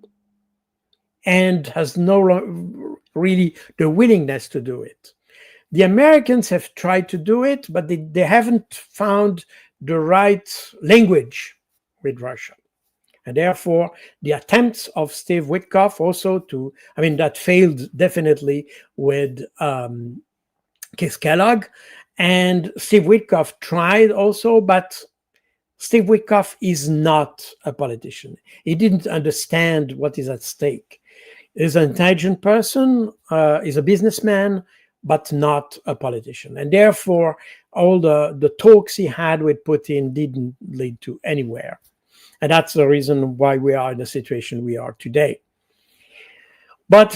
and has no really the willingness to do it. The Americans have tried to do it, but they haven't found the right language with Russia. And therefore, the attempts of Steve Witkoff also that failed definitely with Keith Kellogg. And Steve Witkoff tried also, but Steve Witkoff is not a politician. He didn't understand what is at stake. He's an intelligent person, he's a businessman, but not a politician. And therefore, all the talks he had with Putin didn't lead to anywhere. And that's the reason why we are in the situation we are today. But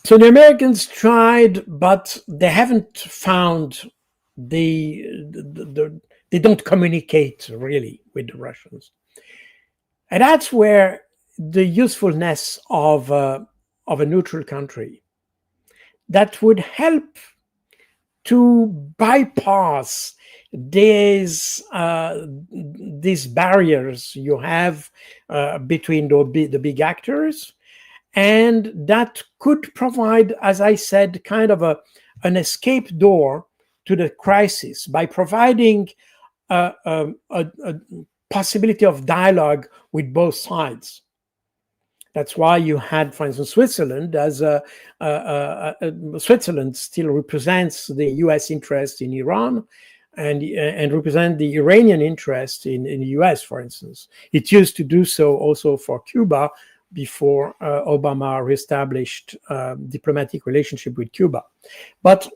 so the Americans tried, but they haven't found they don't communicate really with the Russians. And that's where the usefulness of a neutral country that would help to bypass these barriers you have between the big actors, and that could provide, as I said, kind of an escape door to the crisis by providing a possibility of dialogue with both sides. That's why you had, for instance, Switzerland, as Switzerland still represents the U.S. interest in Iran and represent the Iranian interest in the U.S., for instance. It used to do so also for Cuba before Obama reestablished diplomatic relationship with Cuba. But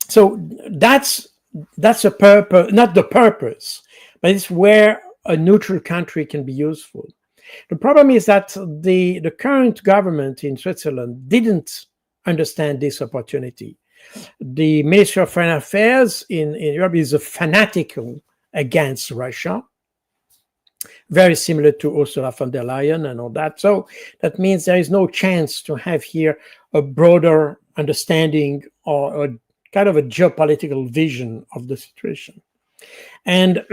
so that's a purpose, not the purpose, but it's where a neutral country can be useful. The problem is that the current government in Switzerland didn't understand this opportunity. The Ministry of Foreign Affairs in Europe is fanatical against Russia, very similar to Ursula von der Leyen and all that. So that means there is no chance to have here a broader understanding or a kind of a geopolitical vision of the situation. And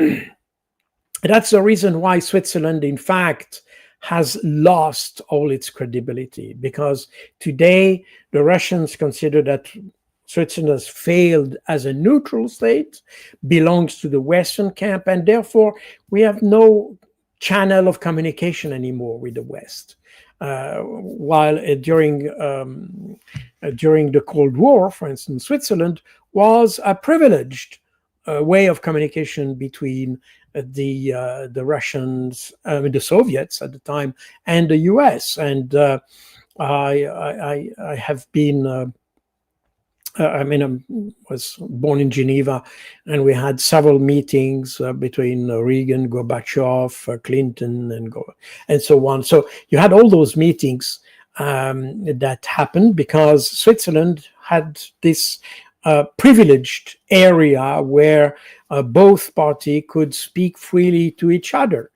that's the reason why Switzerland, in fact, has lost all its credibility, because today the Russians consider that Switzerland has failed as a neutral state, belongs to the Western camp, and therefore we have no channel of communication anymore with the West. While during the Cold War, for instance, Switzerland was a privileged way of communication between the Russians, the Soviets at the time, and the U.S. And I have been. I was born in Geneva, and we had several meetings between Reagan, Gorbachev, Clinton, and so on. So you had all those meetings that happened because Switzerland had this privileged area where both parties could speak freely to each other.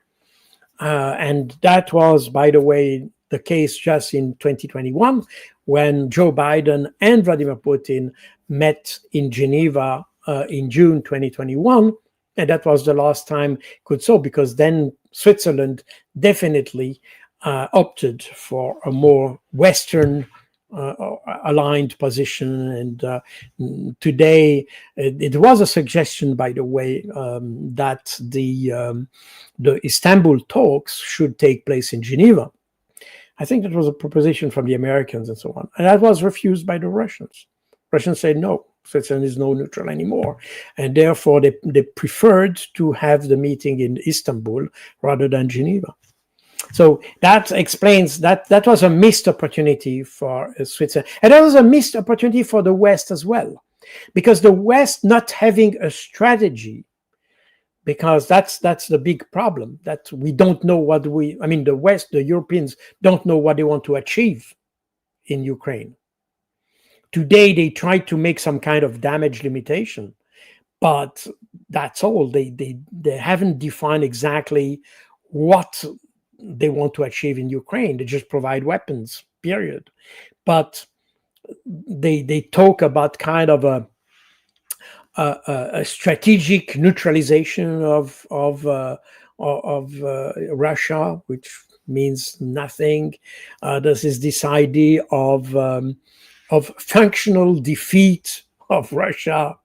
And that was, by the way, the case just in 2021, when Joe Biden and Vladimir Putin met in Geneva in June 2021. And that was the last time could so, because then Switzerland definitely opted for a more Western aligned position. And today, it was a suggestion, by the way, that the Istanbul talks should take place in Geneva. I think that was a proposition from the Americans and so on. And that was refused by the Russians. Russians said, no, Switzerland is no neutral anymore. And therefore, they preferred to have the meeting in Istanbul rather than Geneva. So that explains that was a missed opportunity for Switzerland. And that was a missed opportunity for the West as well, because the West not having a strategy, because that's the big problem, that we don't know the West, the Europeans don't know what they want to achieve in Ukraine. Today, they try to make some kind of damage limitation, but that's all. They haven't defined exactly what they want to achieve in Ukraine. They just provide weapons, period. But they talk about kind of a strategic neutralization of Russia, which means nothing. This idea of functional defeat of Russia,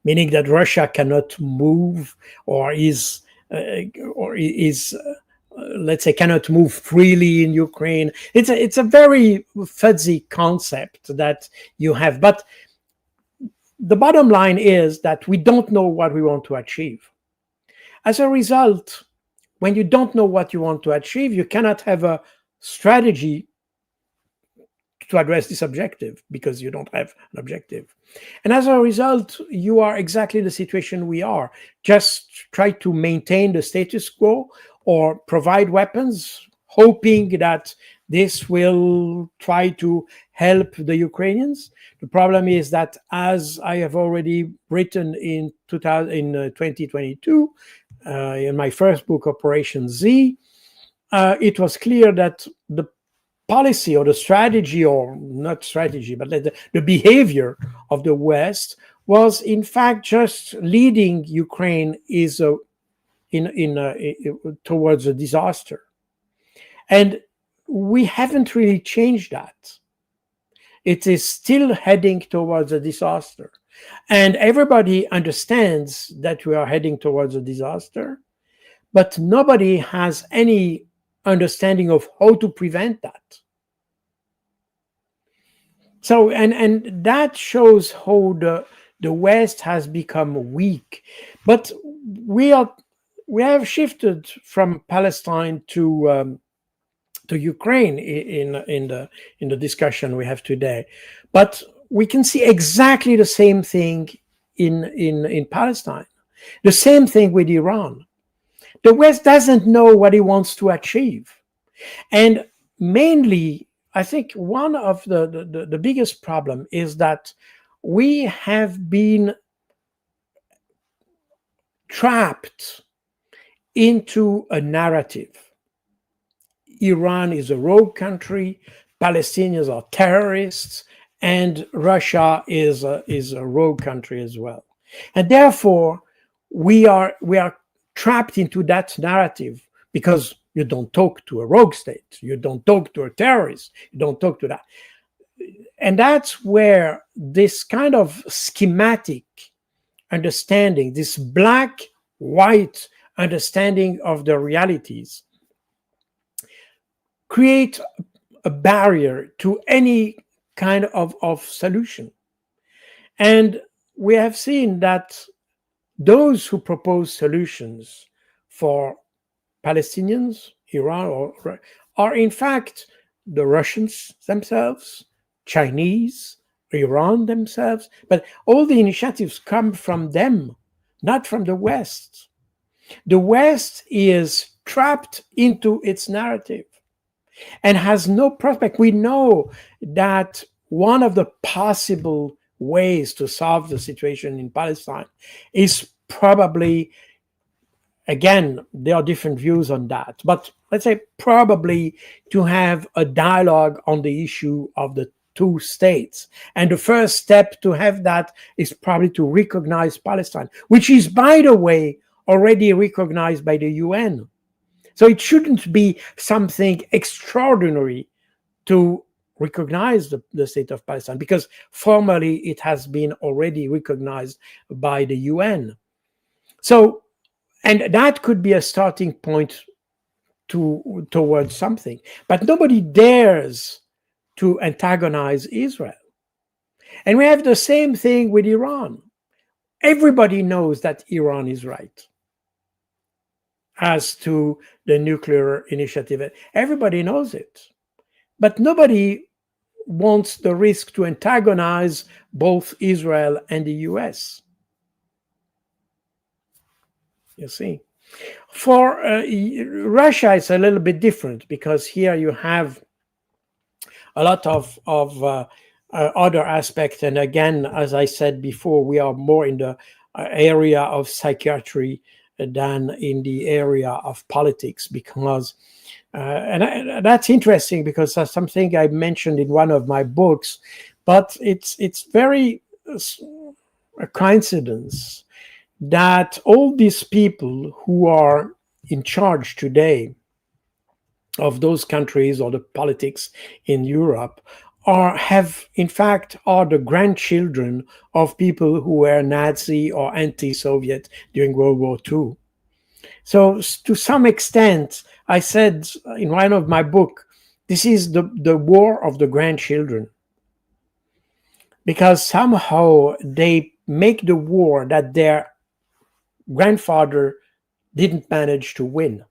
meaning that Russia cannot move or is let's say cannot move freely in Ukraine. It's a very fuzzy concept that you have, but the bottom line is that we don't know what we want to achieve. As a result, when you don't know what you want to achieve, you cannot have a strategy to address this objective because you don't have an objective. And as a result, you are exactly the situation we are. Just try to maintain the status quo or provide weapons, hoping that this will try to help the Ukrainians. The problem is that, as I have already written in 2022, in my first book, Operation Z, it was clear that the policy or the strategy, or not strategy, but the behavior of the West was in fact just leading Ukraine towards a disaster. And we haven't really changed that. It is still heading towards a disaster. And everybody understands that we are heading towards a disaster, but nobody has any understanding of how to prevent that. So, and that shows how the West has become weak. But we have shifted from Palestine to Ukraine in the discussion we have today, but we can see exactly the same thing in Palestine, the same thing with Iran. The West doesn't know what it wants to achieve, and mainly, I think one of the biggest problem is that we have been trapped into a narrative. Iran is a rogue country, Palestinians are terrorists, and Russia is a rogue country as well. And therefore, we are trapped into that narrative because you don't talk to a rogue state, you don't talk to a terrorist, you don't talk to that. And that's where this kind of schematic understanding, this black-white understanding of the realities, create a barrier to any kind of solution. And we have seen that those who propose solutions for Palestinians, Iran, are in fact the Russians themselves, Chinese, Iran themselves, but all the initiatives come from them, not from the West. The West is trapped into its narrative and has no prospect. We know that one of the possible ways to solve the situation in Palestine is probably, again, there are different views on that, but let's say probably to have a dialogue on the issue of the two states. And the first step to have that is probably to recognize Palestine, which is, by the way, already recognized by the UN. So it shouldn't be something extraordinary to recognize the state of Palestine, because formally it has been already recognized by the UN. So, and that could be a starting point towards something. But nobody dares to antagonize Israel. And we have the same thing with Iran. Everybody knows that Iran is right as to the nuclear initiative. Everybody knows it. But nobody wants the risk to antagonize both Israel and the US. You see. For Russia, it's a little bit different, because here you have a lot of other aspects. And again, as I said before, we are more in the area of psychiatry than in the area of politics, because and that's interesting, because that's something I mentioned in one of my books, but it's very a coincidence that all these people who are in charge today of those countries or the politics in Europe have in fact are the grandchildren of people who were Nazi or anti-Soviet during World War II. So to some extent, I said in one of my book, this is the war of the grandchildren, because somehow they make the war that their grandfather didn't manage to win.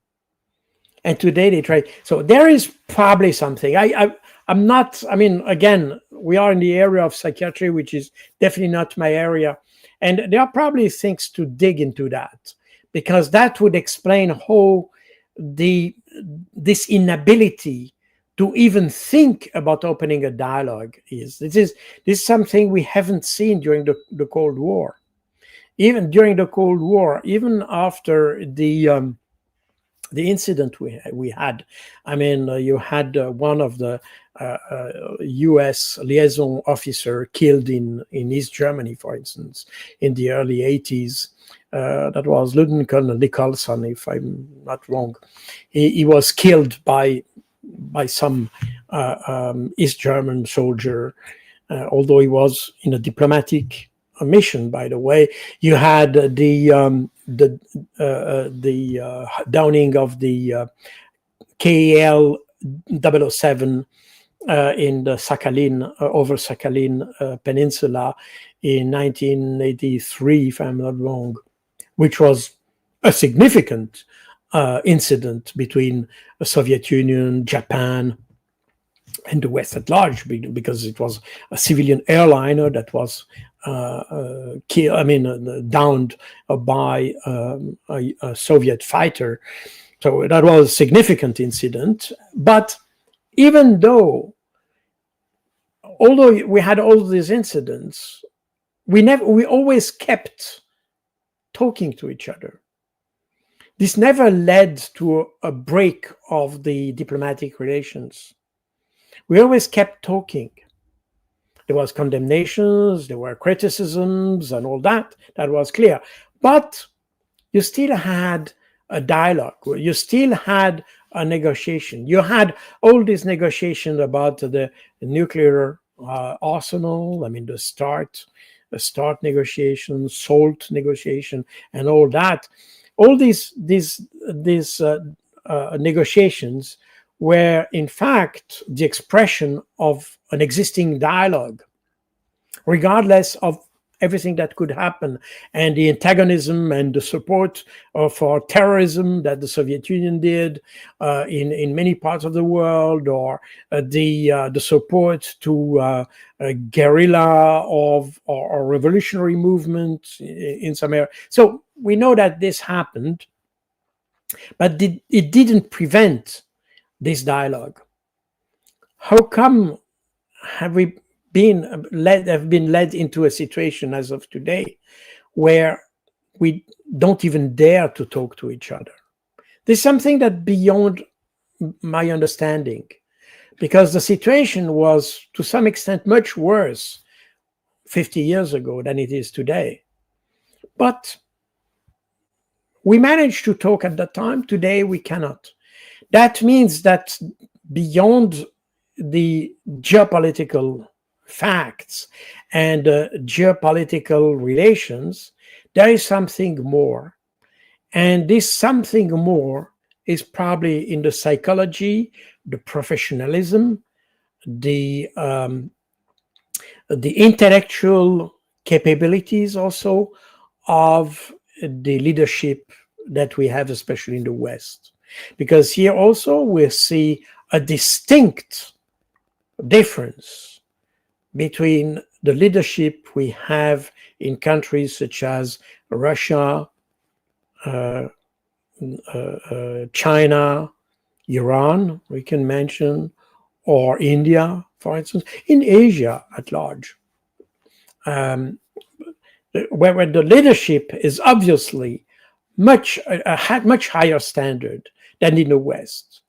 And today they try. So there is probably something. I'm not, I mean, again, we are in the area of psychiatry, which is definitely not my area. And there are probably things to dig into that, because that would explain how this inability to even think about opening a dialogue is. This is something we haven't seen during the Cold War. Even during the Cold War, even after the incident we had, I mean, you had one of the U.S. liaison officer killed in East Germany, for instance, in the early 80s. That was Lieutenant Colonel Nicholson, if I'm not wrong. He was killed by some East German soldier, although he was in a diplomatic mission, by the way. You had the downing of the KL 007 in the Sakhalin, over Sakhalin Peninsula in 1983, if I'm not wrong, which was a significant incident between the Soviet Union, Japan, and the West at large, because it was a civilian airliner that was downed by a Soviet fighter. So that was a significant incident. But even although we had all these incidents, we always kept talking to each other. This never led to a break of the diplomatic relations. We always kept talking. There was condemnations, there were criticisms and all that. That was clear. But you still had a dialogue. You still had a negotiation. You had all these negotiations about the nuclear arsenal. I mean, the START negotiation, SALT negotiation, and all that. All these negotiations were, in fact, the expression of an existing dialogue, regardless of everything that could happen, and the antagonism and the support for terrorism that the Soviet Union did in many parts of the world, or the support to guerrilla or revolutionary movement in some area. So we know that this happened, but it didn't prevent this dialogue. How come have we been led into a situation as of today where we don't even dare to talk to each other? There's something that beyond my understanding, because the situation was to some extent much worse 50 years ago than it is today. But we managed to talk at that time. Today we cannot. That means that beyond the geopolitical facts and geopolitical relations, there is something more. And this something more is probably in the psychology, the professionalism, the intellectual capabilities also of the leadership that we have, especially in the West. Because here also we see a distinct difference between the leadership we have in countries such as Russia, China, Iran, we can mention, or India, for instance, in Asia at large, where the leadership is obviously much higher standard than in the West,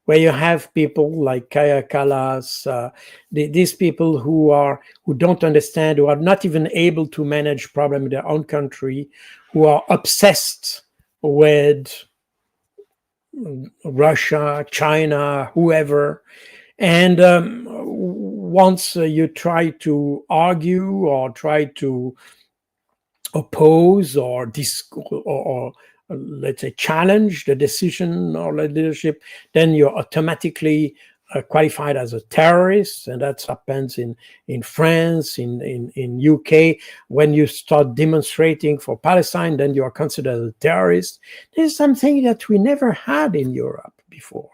where you have people like Kaya Kalas, these people who don't understand, who are not even able to manage problem in their own country, who are obsessed with Russia, China, whoever. And once you try to argue or try to oppose or let's say challenge the decision or the leadership, then you're automatically qualified as a terrorist, and that happens in France, in UK. When you start demonstrating for Palestine, then you are considered a terrorist. This is something that we never had in Europe before.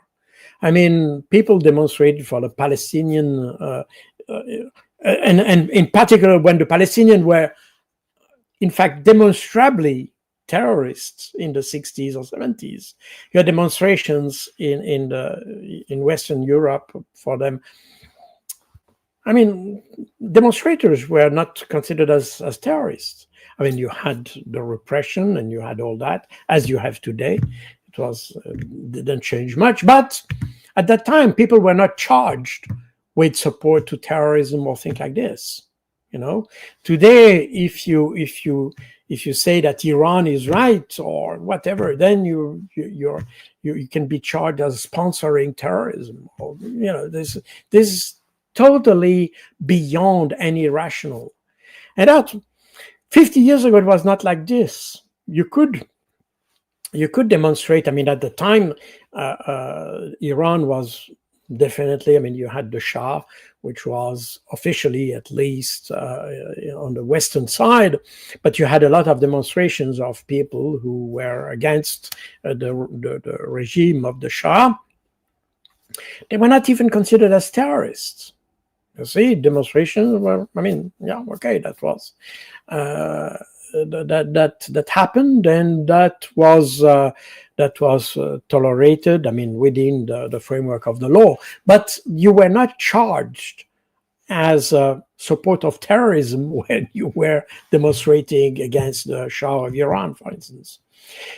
I mean, people demonstrated for the Palestinian, and in particular when the Palestinians were, in fact, demonstrably terrorists in the 60s or 70s. You had demonstrations in Western Europe for them. I mean, demonstrators were not considered as terrorists. I mean, you had the repression and you had all that, as you have today. It was didn't change much, but at that time, people were not charged with support to terrorism or things like this. You know, today, if you say that Iran is right or whatever, then you can be charged as sponsoring terrorism. Or, you know, this is totally beyond any rational. And that 50 years ago, it was not like this. You could demonstrate. I mean, at the time, Iran was definitely, I mean, you had the Shah, which was officially at least on the Western side, but you had a lot of demonstrations of people who were against the regime of the Shah. They were not even considered as terrorists. You see, demonstrations were, I mean, yeah, okay, that was that happened, and that was tolerated, I mean, within the framework of the law. But you were not charged as a support of terrorism when you were demonstrating against the Shah of Iran, for instance.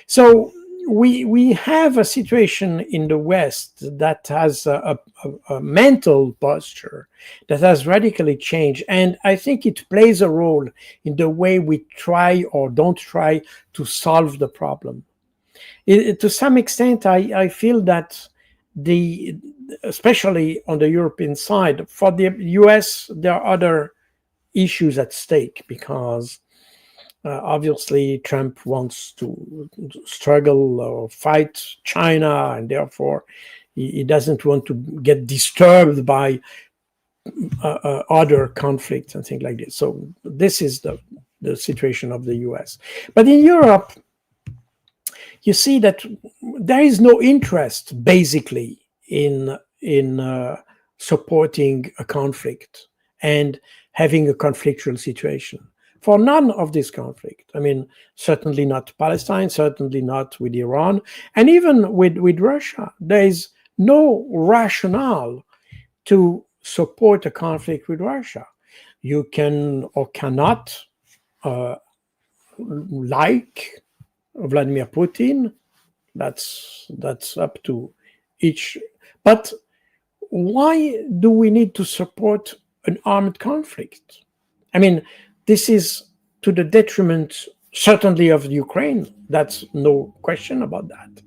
So we have a situation in the West that has a mental posture that has radically changed, and I think it plays a role in the way we try or don't try to solve the problem. To some extent, I feel that especially on the European side, for the US, there are other issues at stake because obviously Trump wants to struggle or fight China, and therefore he doesn't want to get disturbed by other conflicts and things like this. So this is the situation of the US. But in Europe, you see that there is no interest basically in supporting a conflict and having a conflictual situation. For none of this conflict. I mean, certainly not Palestine, certainly not with Iran, and even with Russia. There is no rationale to support a conflict with Russia. You can or cannot like Vladimir Putin. That's up to each. But why do we need to support an armed conflict? I mean, this is to the detriment, certainly, of Ukraine. That's no question about that.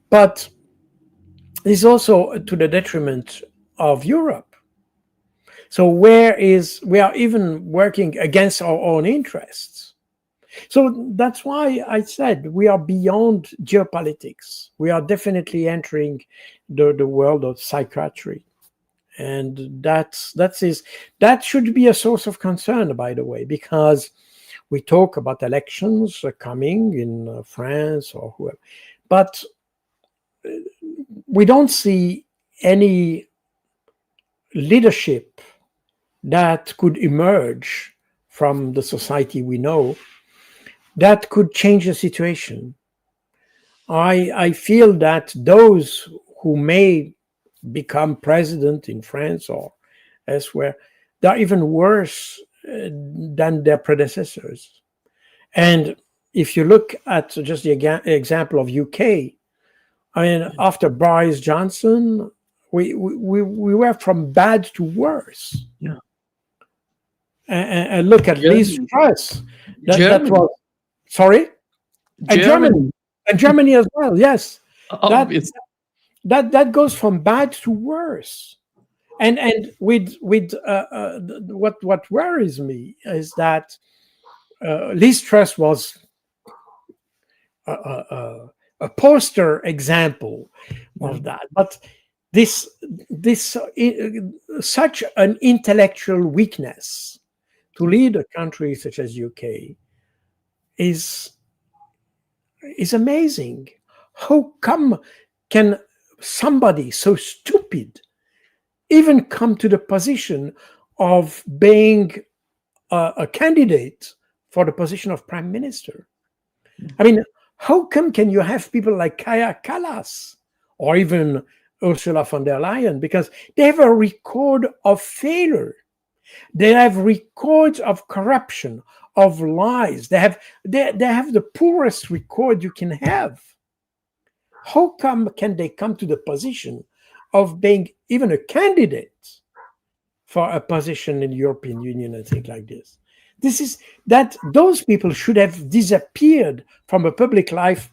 But it's also to the detriment of Europe. So we are even working against our own interests. So that's why I said we are beyond geopolitics. We are definitely entering the world of psychiatry. And that should be a source of concern, by the way, because we talk about elections coming in France or whoever, but we don't see any leadership that could emerge from the society we know that could change the situation. I feel that those who may become president in France or elsewhere, they're even worse than their predecessors. And if you look at just the example of UK, I mean, after Boris Johnson, we were from bad to worse. Yeah. And look at Liz Germany. Truss. That Germany. was, sorry? And Germany. Germany as well. Yes, that Obvious. that goes from bad to worse. And with what worries me is that Liz Truss was a poster example of that. But this such an intellectual weakness to lead a country such as UK is amazing. How come can somebody so stupid even come to the position of being a candidate for the position of prime minister? I mean, how come can you have people like Kaya Kallas or even Ursula von der Leyen? Because they have a record of failure. They have records of corruption, of lies. They have the poorest record you can have. How come can they come to the position of being even a candidate for a position in the European Union and things like this? This is that those people should have disappeared from a public life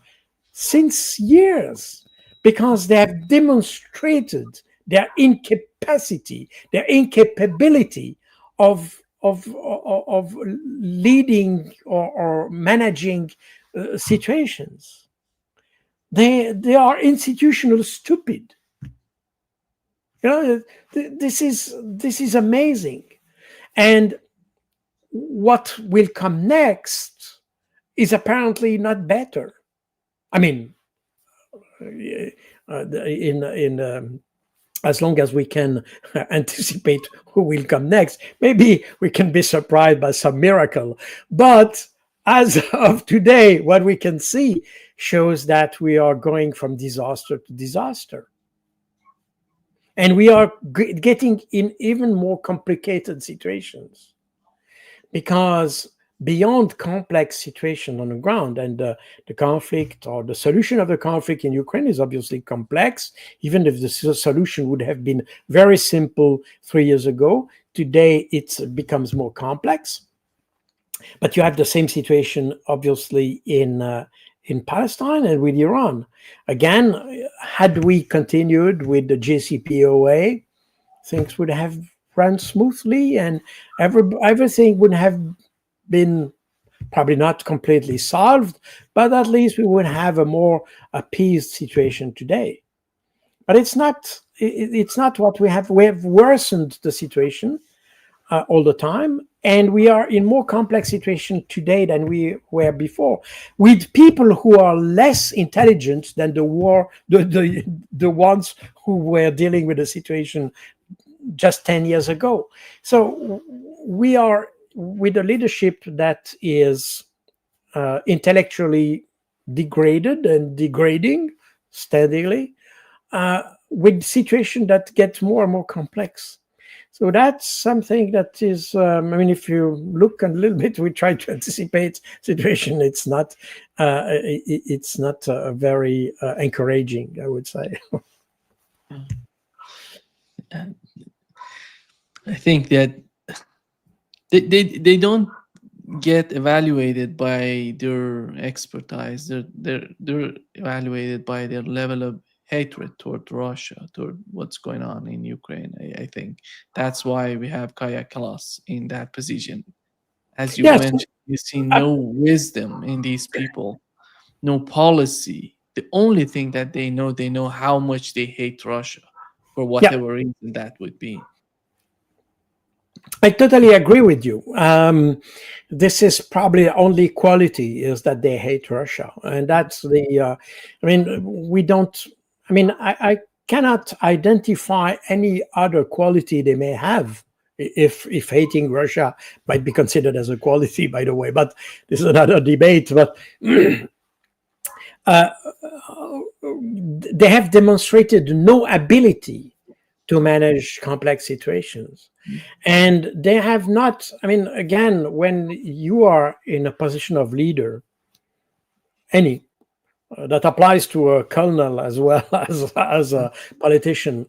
since years, because they have demonstrated their incapacity, their incapability of leading or managing situations. They are institutional stupid. You know, this is amazing. And what will come next is apparently not better. I mean, as long as we can anticipate who will come next, maybe we can be surprised by some miracle. But as of today, what we can see shows that we are going from disaster to disaster. And we are getting in even more complicated situations, because beyond complex situation on the ground, and the conflict or the solution of the conflict in Ukraine is obviously complex, even if the solution would have been very simple 3 years ago. Today it becomes more complex. But you have the same situation obviously in Palestine and with Iran. Again, had we continued with the JCPOA, things would have run smoothly, and everything would have been probably not completely solved, but at least we would have a more appeased situation today. But it's not what we have. We have worsened the situation all the time, and we are in more complex situation today than we were before, with people who are less intelligent than the ones who were dealing with the situation just 10 years ago. So we are with a leadership that is intellectually degraded and degrading steadily, with situation that gets more and more complex. So that's something that is, I mean, if you look a little bit, we try to anticipate situation. It's not very encouraging, I would say. I think that they don't get evaluated by their expertise. They're evaluated by their level of hatred toward Russia, toward what's going on in Ukraine. I think that's why we have Kaya Kallas in that position. As you Yes. mentioned, you see no wisdom in these people, no policy. The only thing that they know how much they hate Russia for whatever reason that would be. I totally agree with you. This is probably the only quality, is that they hate Russia. And that's I mean, we don't, I mean, I cannot identify any other quality they may have, if hating Russia might be considered as a quality, by the way, but this is another debate. But they have demonstrated no ability to manage complex situations. And they have not, I mean, again, when you are in a position of leader, any, that applies to a colonel as well as a politician.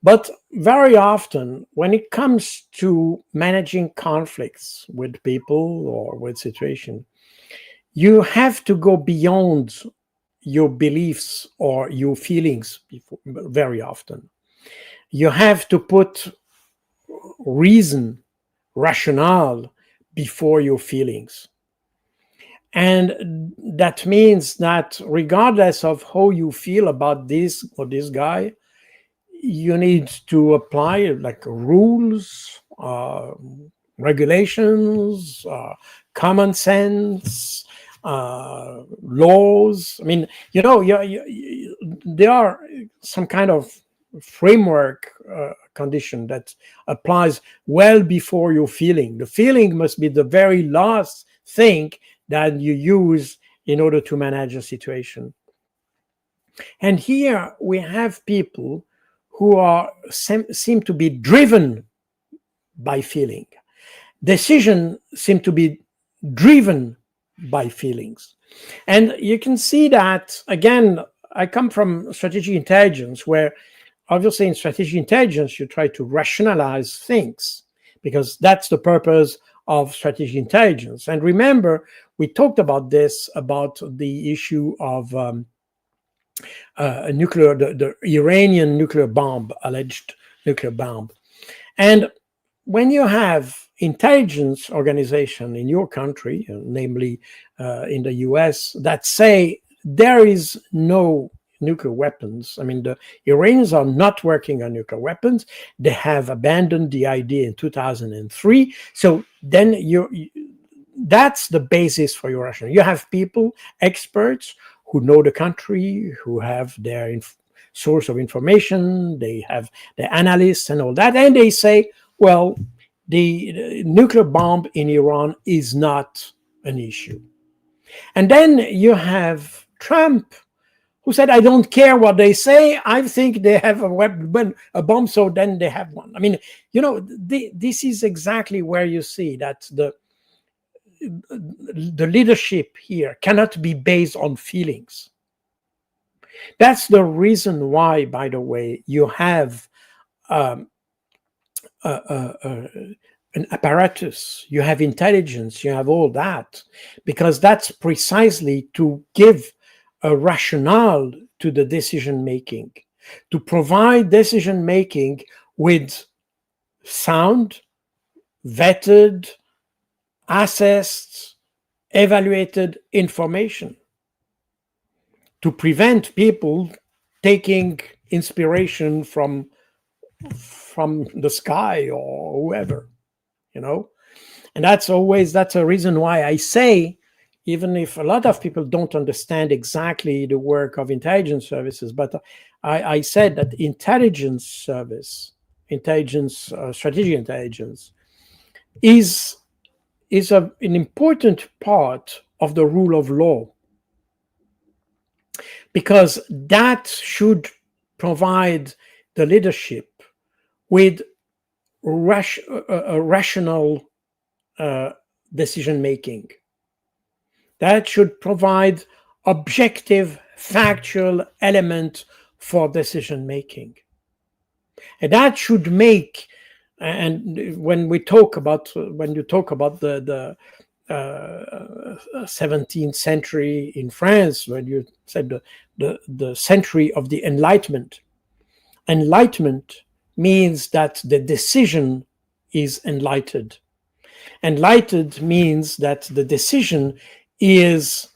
But very often, when it comes to managing conflicts with people or with situation, you have to go beyond your beliefs or your feelings very often. You have to put reason, rationale before your feelings. And that means that regardless of how you feel about this or this guy, you need to apply like rules, regulations, common sense, laws. I mean, there are some kind of framework condition that applies well before your feeling. The feeling must be the very last thing that you use in order to manage a situation. And here we have people who are seem to be driven by feeling. Decisions seem to be driven by feelings. And you can see that, again, I come from strategic intelligence, where obviously in strategic intelligence, you try to rationalize things because that's the purpose of strategic intelligence. And remember, we talked about this, about the issue of the Iranian nuclear bomb, alleged nuclear bomb. And when you have intelligence organization in your country, namely in the US, that say there is no nuclear weapons. I mean, the Iranians are not working on nuclear weapons. They have abandoned the idea in 2003. So then that's the basis for your rationale. You have people, experts, who know the country, who have their source of information, they have the analysts and all that, and they say, well, the nuclear bomb in Iran is not an issue. And then you have Trump, who said, I don't care what they say, I think they have a bomb, so then they have one. I mean, this is exactly where you see that the leadership here cannot be based on feelings. That's the reason why, by the way, you have an apparatus, you have intelligence, you have all that, because that's precisely to give a rationale to the decision making, to provide decision making with sound, vetted, assessed, evaluated information, to prevent people taking inspiration from the sky or whoever, And that's a reason why I say, even if a lot of people don't understand exactly the work of intelligence services, but I said that intelligence service, strategic intelligence, is an important part of the rule of law, because that should provide the leadership with rational decision making. That should provide objective, factual element for decision making. And that should make, and when you talk about the 17th century in France, when you said the century of the Enlightenment means that the decision is enlightened. Enlightened means that the decision is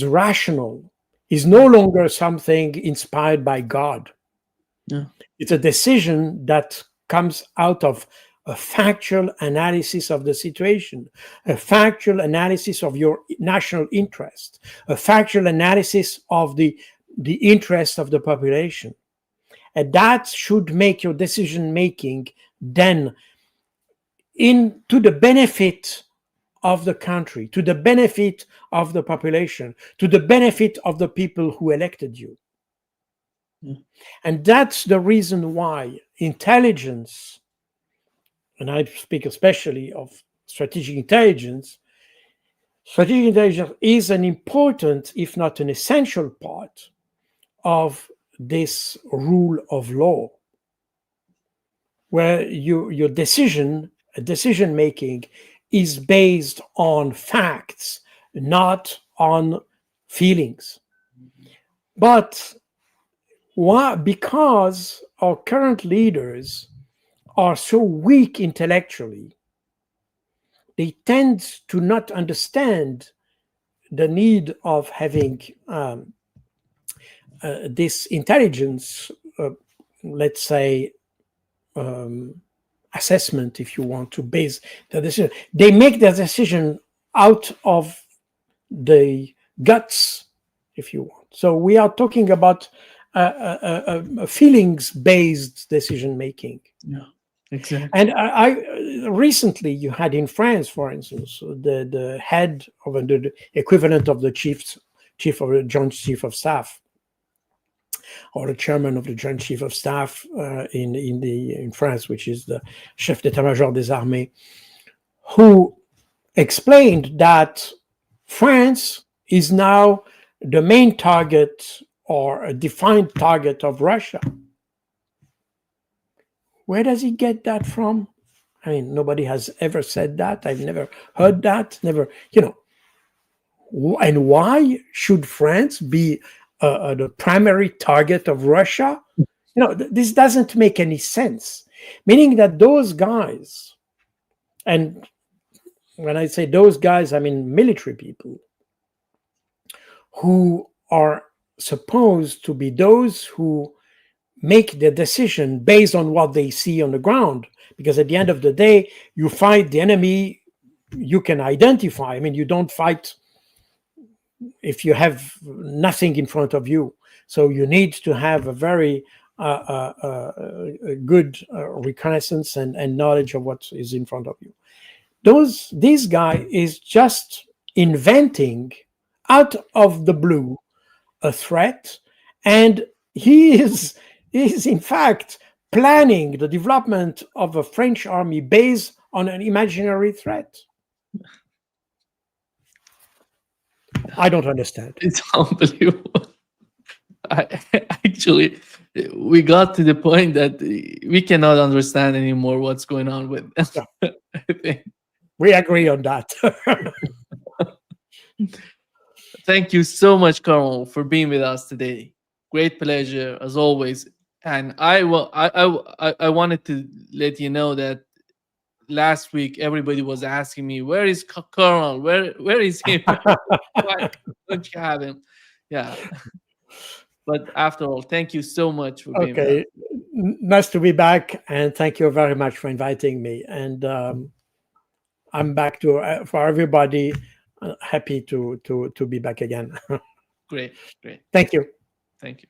rational, is no longer something inspired by God. Yeah. It's a decision that comes out of a factual analysis of the situation, a factual analysis of your national interest, a factual analysis of the interest of the population. And that should make your decision making then to the benefit of the country, to the benefit of the population, to the benefit of the people who elected you. Mm. And that's the reason why intelligence, and I speak especially of strategic intelligence, Strategic intelligence is an important, if not an essential part of this rule of law, where your decision making is based on facts, not on feelings. But why? Because our current leaders are so weak intellectually, they tend to not understand the need of having this intelligence, let's say, assessment, if you want to base the decision. They make their decision out of the guts, if you want. So we are talking about a feelings-based decision making. Yeah, exactly. And I recently, you had in France, for instance, the head of the equivalent of the chief of the Joint Chief of Staff, or the chairman of the Joint Chief of Staff in France, which is the Chef d'État-Major des Armées, who explained that France is now the main target or a defined target of Russia. Where does he get that from? I mean, nobody has ever said that. I've never heard that. Never, And why should France be the primary target of Russia? This doesn't make any sense. Meaning that those guys, and when I say those guys, I mean military people, who are supposed to be those who make the decision based on what they see on the ground. Because at the end of the day, you fight the enemy you can identify. I mean, you don't fight if you have nothing in front of you. So you need to have a very good reconnaissance and knowledge of what is in front of you. This guy is just inventing out of the blue a threat, and he is in fact planning the development of a French army based on an imaginary threat. I don't understand. It's unbelievable. Actually, we got to the point that we cannot understand anymore what's going on with them. Yeah. I think. We agree on that. Thank you so much, Colonel, for being with us today. Great pleasure as always. And I wanted to let you know that last week everybody was asking me, "Where is Colonel? Where is he? Why don't you have him?" Yeah. But after all, thank you so much for being with us. Okay, nice to be back, and thank you very much for inviting me. And I'm back to for everybody. Happy to be back again. Great. Thank you. Thank you.